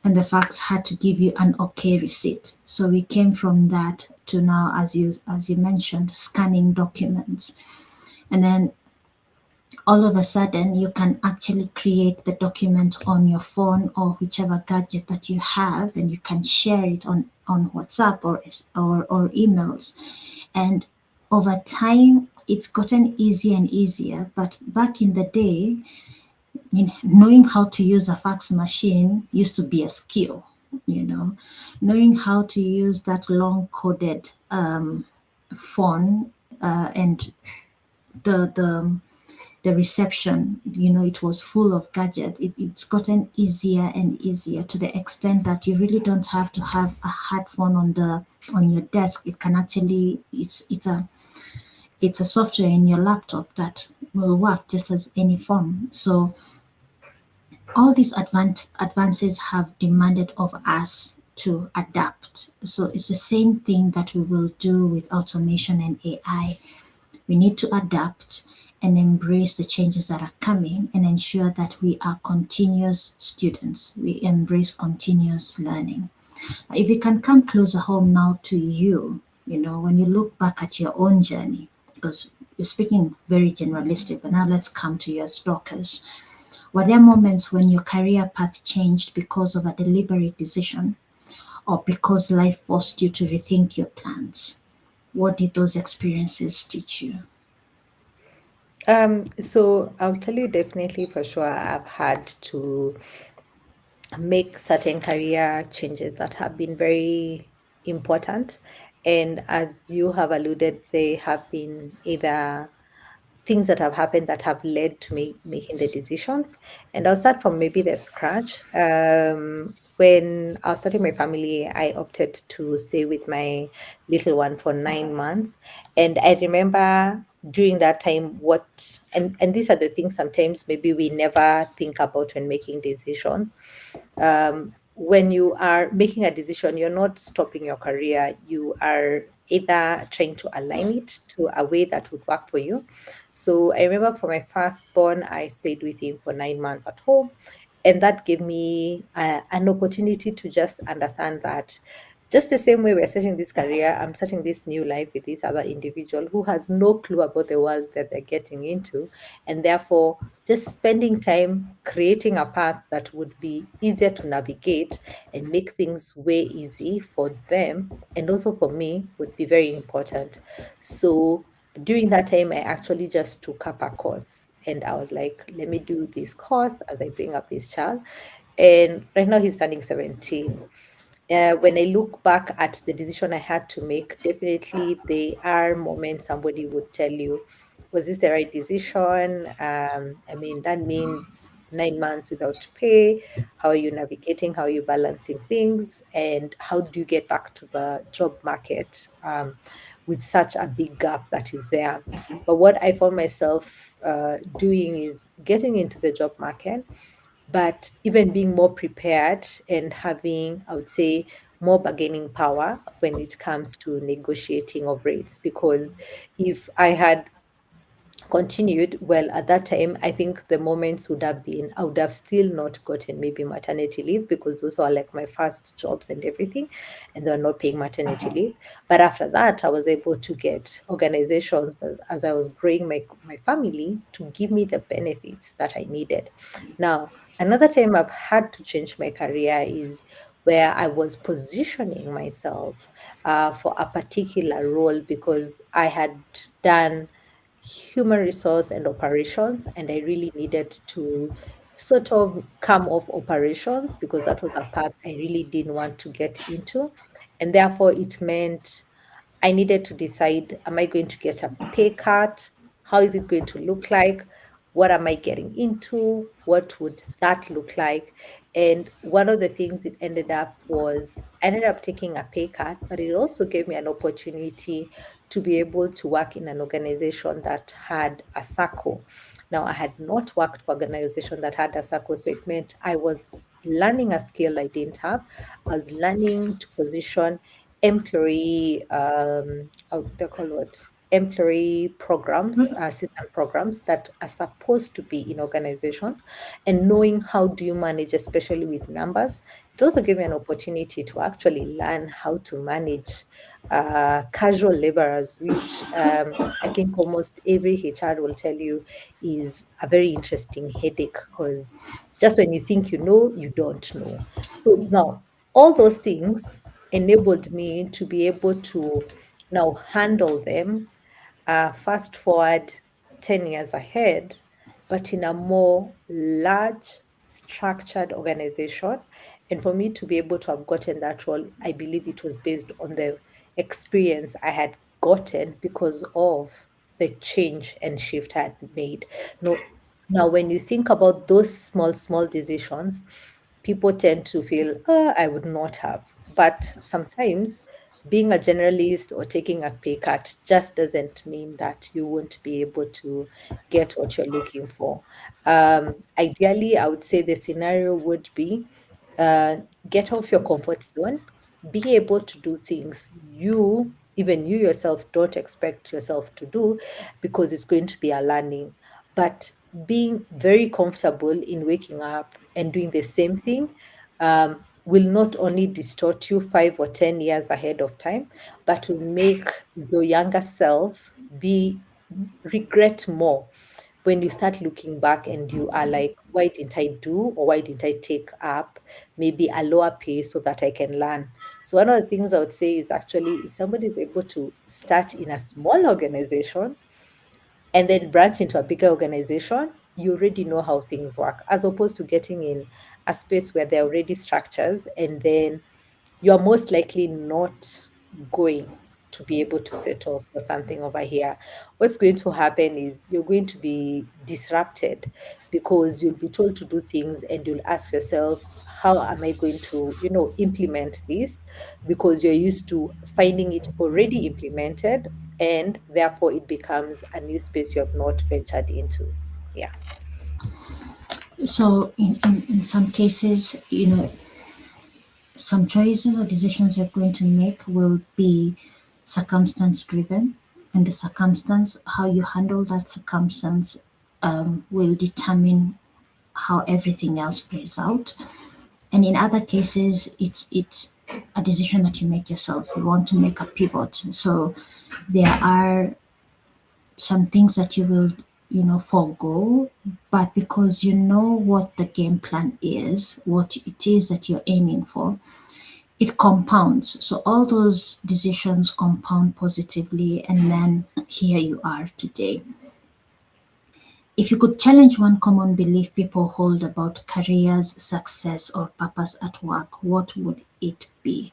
and the fax had to give you an okay receipt. So we came from that to now, as you mentioned, scanning documents. And then all of a sudden you can actually create the document on your phone or whichever gadget that you have, and you can share it on WhatsApp or emails. And over time it's gotten easier and easier, but back in the day, knowing how to use a fax machine used to be a skill. Knowing how to use that long coded phone, and the the reception, it was full of gadgets. It's gotten easier and easier to the extent that you really don't have to have a hard phone on your desk. It can actually, it's a software in your laptop that will work just as any phone. So all these advances have demanded of us to adapt. So it's the same thing that we will do with automation and AI. We need to adapt and embrace the changes that are coming and ensure that we are continuous students. We embrace continuous learning. If you can come closer home now to you, when you look back at your own journey, because you're speaking very generalistic, but now let's come to your stalkers. Were there moments when your career path changed because of a deliberate decision or because life forced you to rethink your plans? What did those experiences teach you? So I'll tell you definitely for sure I've had to make certain career changes that have been very important. And as you have alluded, they have been either things that have happened that have led to me making the decisions. And I'll start from maybe the scratch. When I was starting my family, I opted to stay with my little one for 9 months. And I remember during that time and these are the things sometimes maybe we never think about when making decisions. When you are making a decision, you're not stopping your career. You are either trying to align it to a way that would work for you. So I remember for my firstborn, I stayed with him for 9 months at home. And that gave me an opportunity to just understand that just the same way we're starting this career, I'm starting this new life with this other individual who has no clue about the world that they're getting into. And therefore, just spending time creating a path that would be easier to navigate and make things way easy for them and also for me would be very important. So during that time, I actually just took up a course and I was like, let me do this course as I bring up this child. And right now he's turning 17. When I look back at the decision I had to make, definitely there are moments somebody would tell you, was this the right decision? I mean, that means 9 months without pay. How are you navigating? How are you balancing things? And how do you get back to the job market with such a big gap that is there? But what I found myself doing is getting into the job market, but even being more prepared and having, I would say, more bargaining power when it comes to negotiating of rates. Because if I had continued, well, at that time, I think the moments would have been, I would have still not gotten maybe maternity leave because those were like my first jobs and everything, and they were not paying maternity leave. But after that, I was able to get organizations as I was growing my family to give me the benefits that I needed. Now, another time I've had to change my career is where I was positioning myself for a particular role because I had done human resource and operations, and I really needed to sort of come off operations because that was a path I really didn't want to get into. And therefore, it meant I needed to decide, am I going to get a pay cut? How is it going to look like? What am I getting into? What would that look like? And one of the things it ended up was I ended up taking a pay cut, but it also gave me an opportunity to be able to work in an organization that had a circle. Now, I had not worked for an organization that had a circle, so it meant I was learning a skill I didn't have. I was learning to position employee they call what employee programs, assistant programs that are supposed to be in organizations, and knowing how do you manage, especially with numbers. It also gave me an opportunity to actually learn how to manage casual laborers, which I think almost every HR will tell you is a very interesting headache because just when you think you know, you don't know. So now all those things enabled me to be able to now handle them, fast forward 10 years ahead, but in a more large, structured organization. And for me to be able to have gotten that role, I believe it was based on the experience I had gotten because of the change and shift I had made. No, now, when you think about those small, small decisions, people tend to feel, oh, I would not have. But sometimes being a generalist or taking a pay cut just doesn't mean that you won't be able to get what you're looking for. Ideally, I would say the scenario would be uh, get off your comfort zone, be able to do things even you yourself, don't expect yourself to do because it's going to be a learning. But being very comfortable in waking up and doing the same thing will not only distort you 5 or 10 years ahead of time, but will make your younger self be regret more when you start looking back and you are like, why didn't I do or why didn't I take up maybe a lower pay so that I can learn? So one of the things I would say is actually if somebody is able to start in a small organization, and then branch into a bigger organization, you already know how things work, as opposed to getting in a space where there are already structures, and then you're most likely not going to be able to settle for something over here. What's going to happen is you're going to be disrupted, because you'll be told to do things and you'll ask yourself, how am I going to, implement this? Because you're used to finding it already implemented, and therefore it becomes a new space you have not ventured into. Yeah. So in some cases, some choices or decisions you're going to make will be circumstance driven, and the circumstance, how you handle that circumstance, will determine how everything else plays out. And in other cases, it's a decision that you make yourself. You want to make a pivot, so there are some things that you will, forego, but because you know what the game plan is, what it is that you're aiming for, it compounds. So all those decisions compound positively, and then here you are today. If you could challenge one common belief people hold about careers, success, or purpose at work, what would it be?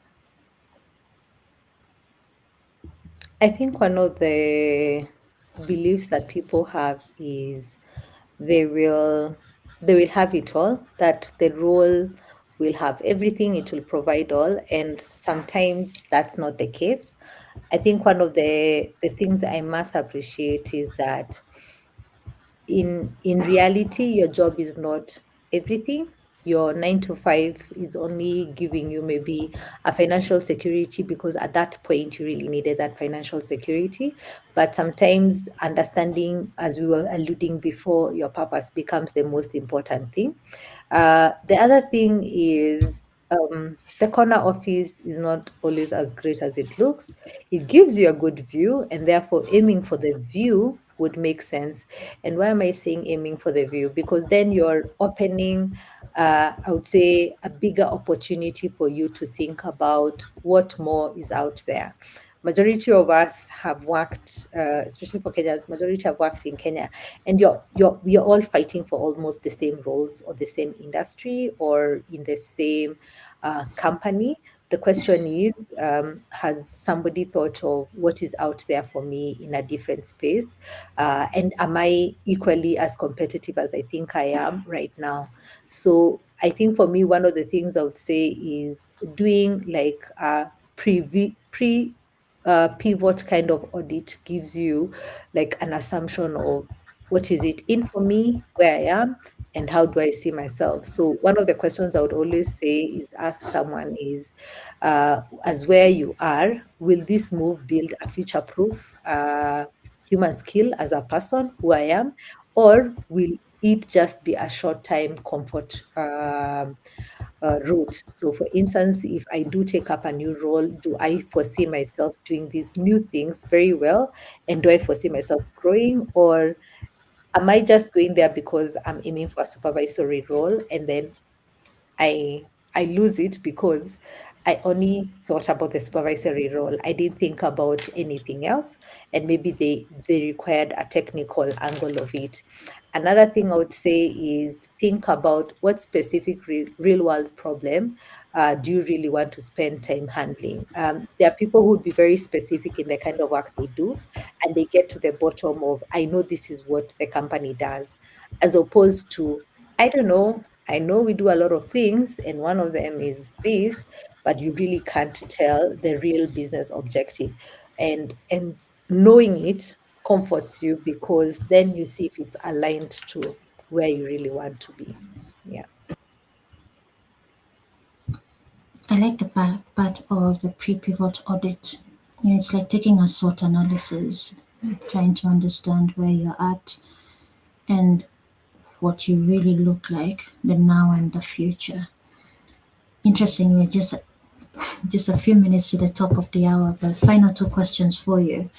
I think one of the beliefs that people have is they will they will have it all, that the role will have everything, it will provide all, and sometimes that's not the case. I think one of the things I must appreciate is that in reality, your job is not everything. Your 9 to 5 is only giving you maybe a financial security, because at that point you really needed that financial security. But sometimes understanding, as we were alluding before, your purpose becomes the most important thing. The other thing is, the corner office is not always as great as it looks. It gives you a good view, and therefore aiming for the view would make sense. And why am I saying aiming for the view? Because then you're opening, I would say, a bigger opportunity for you to think about what more is out there. Majority of us have worked, especially for Kenyans, majority have worked in Kenya, and we are all fighting for almost the same roles, or the same industry, or in the same company. The question is, has somebody thought of what is out there for me in a different space? And am I equally as competitive as I think I am right now? So I think for me, one of the things I would say is doing like a pre pivot kind of audit gives you like an assumption of what is it in for me, where I am, and how do I see myself. So one of the questions I would always say is ask someone is, as where you are, will this move build a future proof human skill as a person who I am, or will it just be a short time comfort route? So, for instance, if I do take up a new role, do I foresee myself doing these new things very well? And do I foresee myself growing? Or am I just going there because I'm aiming for a supervisory role, and then I I lose it because I only thought about the supervisory role. I didn't think about anything else, and maybe they required a technical angle of it. Another thing I would say is think about what specific real world problem do you really want to spend time handling. There are people who would be very specific in the kind of work they do, and they get to the bottom of, I know this is what the company does, as opposed to, I don't know. I know we do a lot of things, and one of them is this, but you really can't tell the real business objective. And knowing it comforts you, because then you see if it's aligned to where you really want to be. Yeah. I like the part of the pre-pivot audit. It's like taking a SWOT analysis, trying to understand where you're at and what you really look like, the now and the future. Interestingly, just a few minutes to the top of the hour, but final two questions for you.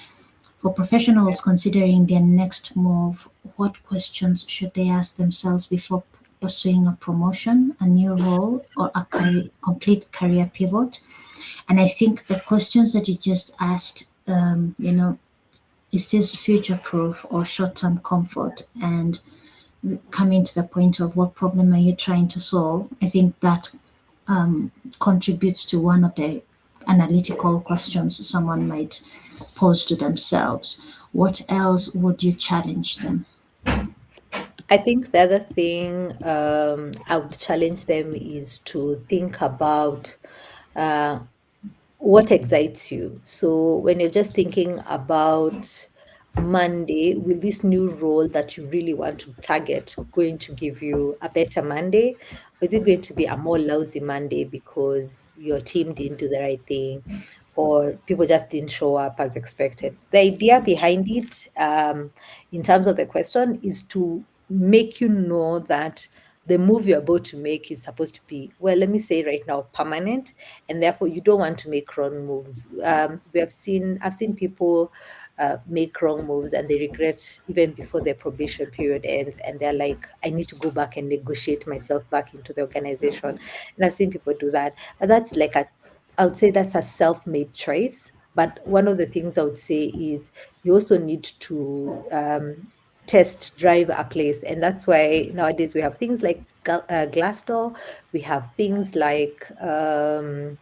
For professionals considering their next move, what questions should they ask themselves before pursuing a promotion, a new role, or a complete career pivot? And I think the questions that you just asked, Is this future proof or short term comfort? And coming to the point of what problem are you trying to solve, I think that contributes to one of the analytical questions someone might pose to themselves. What else would you challenge them? I think the other thing I would challenge them is to think about uh, what excites you. So when you're just thinking about Monday, will this new role that you really want to target going to give you a better Monday? Or is it going to be a more lousy Monday because your team didn't do the right thing or people just didn't show up as expected? The idea behind it, in terms of the question, is to make you know that the move you're about to make is supposed to be, well, let me say right now, permanent, and therefore you don't want to make wrong moves. I've seen people make wrong moves and they regret even before their probation period ends, and they're like, I need to go back and negotiate myself back into the organization. And I've seen people do that, but that's like a, I would say that's a self-made choice. But one of the things I would say is you also need to test drive a place, and that's why nowadays we have things like Glassdoor. We have things like um,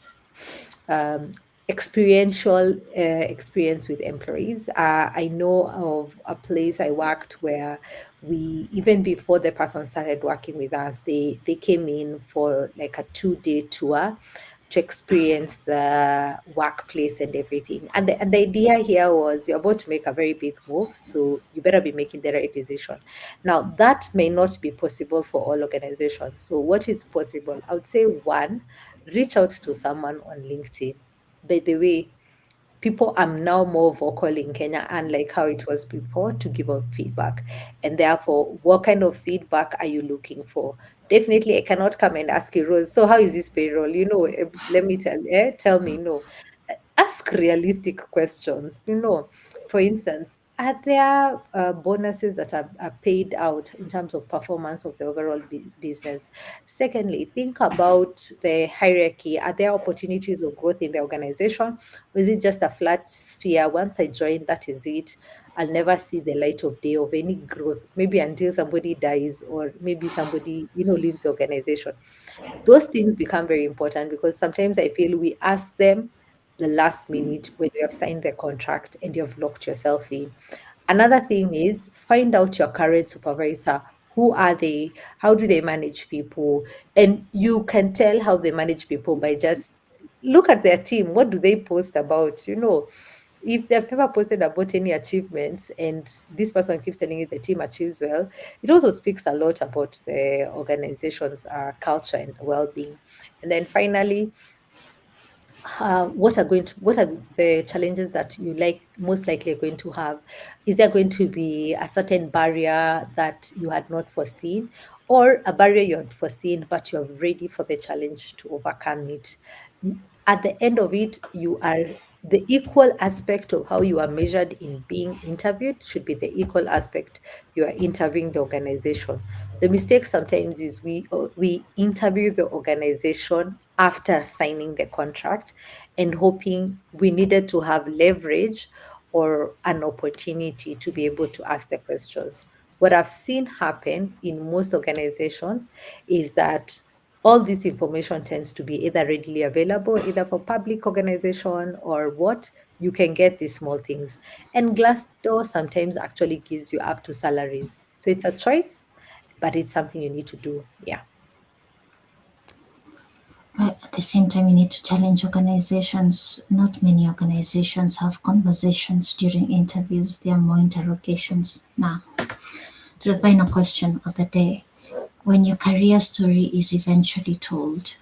experiential experience with employees. I know of a place I worked where we, even before the person started working with us, they came in for like a 2-day tour to experience the workplace and everything. And the idea here was you're about to make a very big move, so you better be making the right decision. Now, that may not be possible for all organizations. So, what is possible? I would say one, reach out to someone on LinkedIn. By the way, people are now more vocal in Kenya, unlike how it was before, to give out feedback. And therefore, what kind of feedback are you looking for? Definitely, I cannot come and ask you, Rose, so how is this payroll? Let me tell me, no. Ask realistic questions. For instance, are there bonuses that are paid out in terms of performance of the overall business? Secondly, think about the hierarchy. Are there opportunities of growth in the organization? Or is it just a flat sphere? Once I join, that is it. I'll never see the light of day of any growth, maybe until somebody dies or maybe somebody, leaves the organization. Those things become very important because sometimes I feel we ask them the last minute when you have signed the contract and you have locked yourself in. Another thing is find out your current supervisor. Who are they? How do they manage people? And you can tell how they manage people by just look at their team. What do they post about? If they've never posted about any achievements and this person keeps telling you the team achieves well, it also speaks a lot about the organization's culture and well-being. And then finally, what are the challenges that you like most likely are going to have? Is there going to be a certain barrier that you had not foreseen, or a barrier you had foreseen but you're ready for the challenge to overcome it? At the end of it, you are the equal aspect of how you are measured in being interviewed should be the equal aspect you are interviewing the organization. The mistake sometimes is we interview the organization after signing the contract and hoping we needed to have leverage or an opportunity to be able to ask the questions. What I've seen happen in most organizations is that all this information tends to be either readily available, either for public organization or what you can get these small things. And Glassdoor sometimes actually gives you up to salaries. So it's a choice, but it's something you need to do. Yeah. But at the same time, you need to challenge organizations. Not many organizations have conversations during interviews, there are more interrogations. Now, to the True. final question of the day. When your career story is eventually told,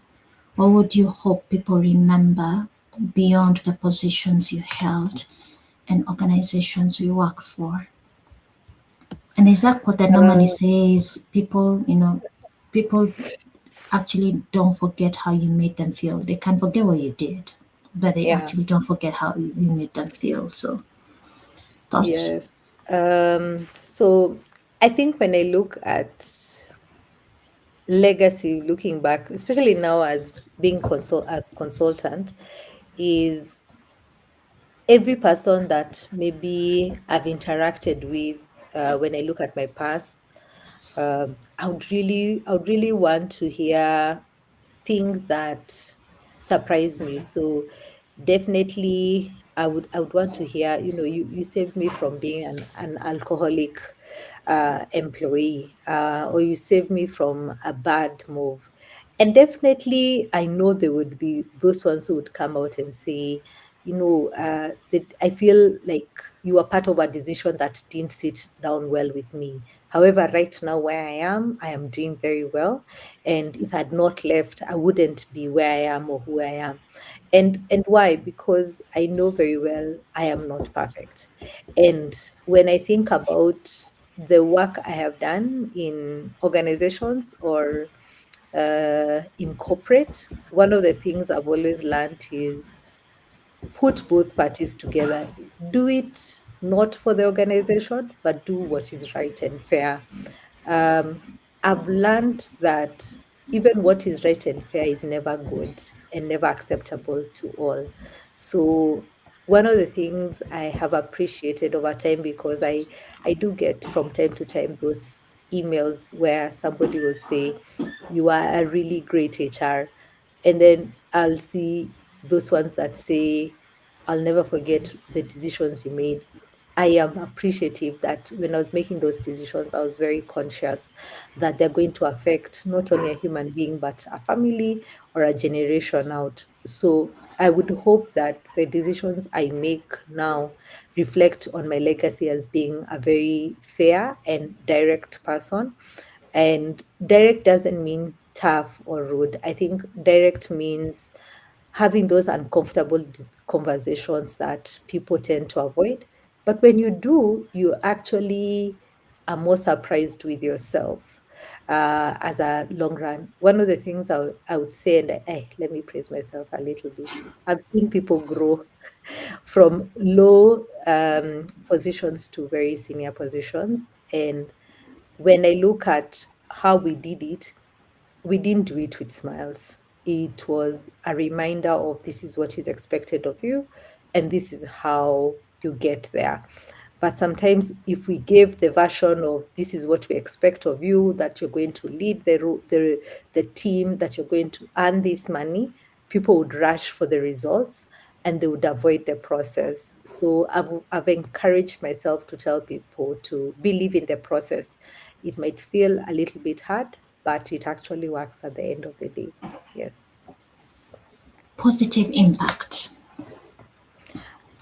what would you hope people remember beyond the positions you held and organizations you worked for? And is that what that normally Uh, says? People actually don't forget how you made them feel. They can forget what you did, but they yeah. actually don't forget how you made them feel. So, thoughts? Yes. So I think when I look at legacy, looking back, especially now as being a consultant, is every person that maybe I've interacted with, when I look at my past, I would really want to hear things that surprise me. So definitely, I would want to hear. You saved me from being an alcoholic employee, or you saved me from a bad move. And definitely, I know there would be those ones who would come out and say, that I feel like you are part of a decision that didn't sit down well with me. However, right now where I am doing very well. And if I had not left, I wouldn't be where I am or who I am. And why? Because I know very well I am not perfect. And when I think about the work I have done in organizations or in corporate, one of the things I've always learned is put both parties together. Do it not for the organization, but do what is right and fair. Um, I've learned that even what is right and fair is never good and never acceptable to all. So one of the things I have appreciated over time, because I do get from time to time those emails where somebody will say, "You are a really great HR," and then I'll see those ones that say, "I'll never forget the decisions you made." I am appreciative that when I was making those decisions, I was very conscious that they're going to affect not only a human being, but a family or a generation out. So I would hope that the decisions I make now reflect on my legacy as being a very fair and direct person. And direct doesn't mean tough or rude. I think direct means having those uncomfortable conversations that people tend to avoid. But when you do, you actually are more surprised with yourself as a long run. One of the things I would say, and let me praise myself a little bit. I've seen people grow from low positions to very senior positions. And when I look at how we did it, we didn't do it with smiles. It was a reminder of this is what is expected of you, and this is how you get there. But sometimes, if we give the version of this is what we expect of you, that you're going to lead the team, that you're going to earn this money, people would rush for the results and they would avoid the process. So I've encouraged myself to tell people to believe in the process. It might feel a little bit hard, but it actually works at the end of the day. Yes. Positive impact.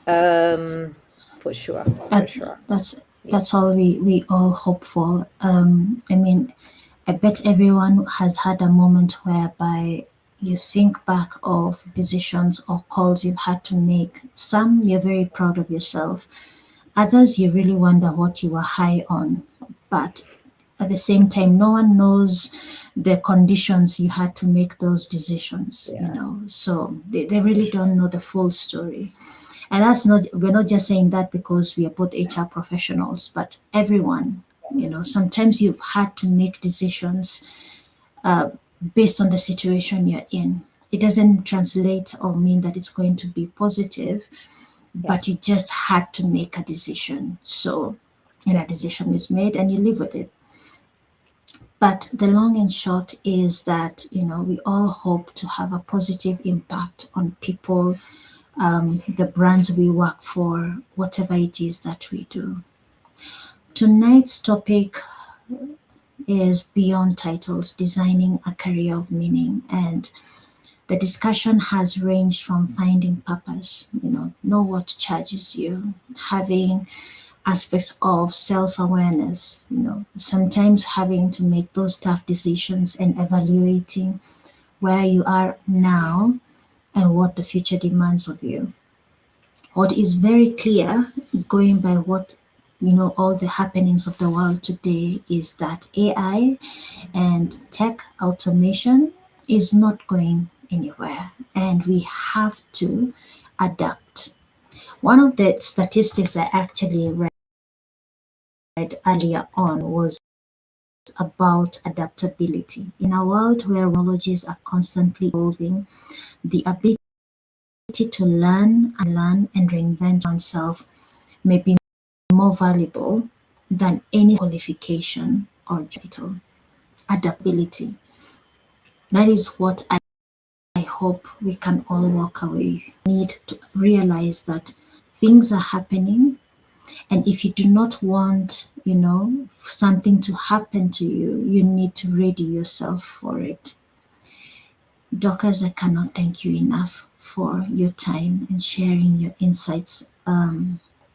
Um, for sure, for That, sure. that's Yeah. that's all we all hope for. I mean, I bet everyone has had a moment whereby you think back of decisions or calls you've had to make. Some you're very proud of yourself. Others you really wonder what you were high on. But at the same time, no one knows the conditions you had to make those decisions, Yeah, So they for really sure. don't know the full story. And that's not, we're not just saying that because we are both HR professionals, but everyone, sometimes you've had to make decisions based on the situation you're in. It doesn't translate or mean that it's going to be positive, Yeah, but you just had to make a decision. So, yeah. a decision is made and you live with it. But the long and short is that, we all hope to have a positive impact on people, the brands we work for, whatever it is that we do. Tonight's topic is beyond titles, designing a career of meaning. And the discussion has ranged from finding purpose, know what charges you, having aspects of self awareness, sometimes having to make those tough decisions and evaluating where you are now and what the future demands of you. What is very clear, going by what all the happenings of the world today, is that AI and tech automation is not going anywhere, and we have to adapt. One of the statistics I actually read earlier on was about adaptability. In a world where technologies are constantly evolving, the ability to learn and reinvent oneself may be more valuable than any qualification or title. Adaptability. That is what I hope we can all walk away. Need to realize that things are happening, and if you do not want, something to happen to you, you need to ready yourself for it. Dorcas, I cannot thank you enough for your time and sharing your insights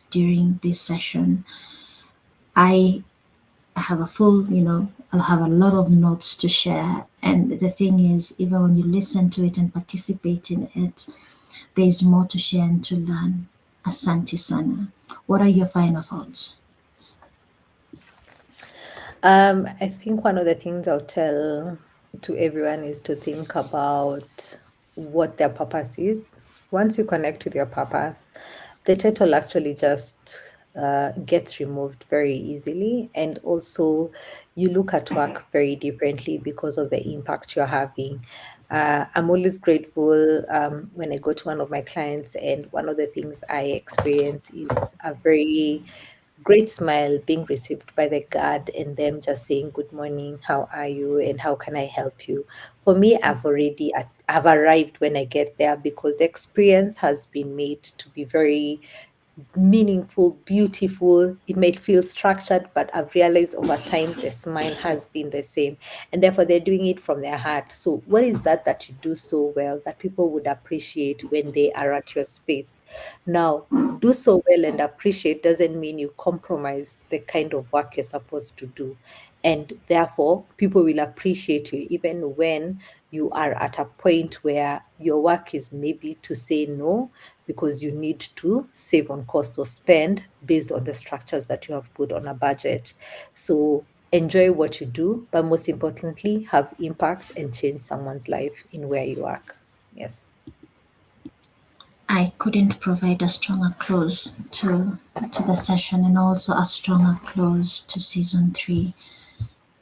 during this session. I have a full, I'll have a lot of notes to share. And the thing is, even when you listen to it and participate in it, there is more to share and to learn. Asante Sana. What are your final thoughts? I think one of the things I'll tell to everyone is to think about what their purpose is. Once you connect with your purpose, the title actually just gets removed very easily. And also, you look at work very differently because of the impact you're having. I'm always grateful when I go to one of my clients, and one of the things I experience is a very great smile being received by the guard and them just saying good morning, how are you, and how can I help you. For me, I've arrived when I get there, because the experience has been made to be very meaningful, beautiful. It might feel structured, but I've realized over time the smile has been the same. And therefore, they're doing it from their heart. So, what is that you do so well that people would appreciate when they are at your space? Now, do so well and appreciate doesn't mean you compromise the kind of work you're supposed to do. And therefore, people will appreciate you even when you are at a point where your work is maybe to say no, because you need to save on cost or spend based on the structures that you have put on a budget. So enjoy what you do, but most importantly, have impact and change someone's life in where you work. Yes. I couldn't provide a stronger close to the session, and also a stronger close to season 3.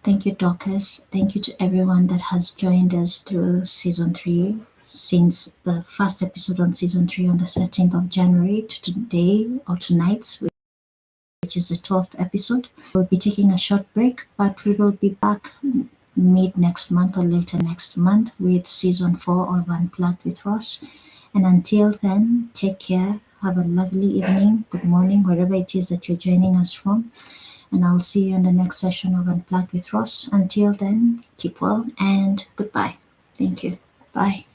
Thank you, Dorcas. Thank you to everyone that has joined us through season 3, since the first episode on season 3 on the 13th of January to today or tonight, which is the 12th episode. We'll be taking a short break, but we will be back mid next month or later next month with season 4 of Unplugged with Ross. And until then, take care. Have a lovely evening, good morning, wherever it is that you're joining us from. And I'll see you in the next session of Unplugged with Ross. Until then, keep well and goodbye. Thank you. Bye.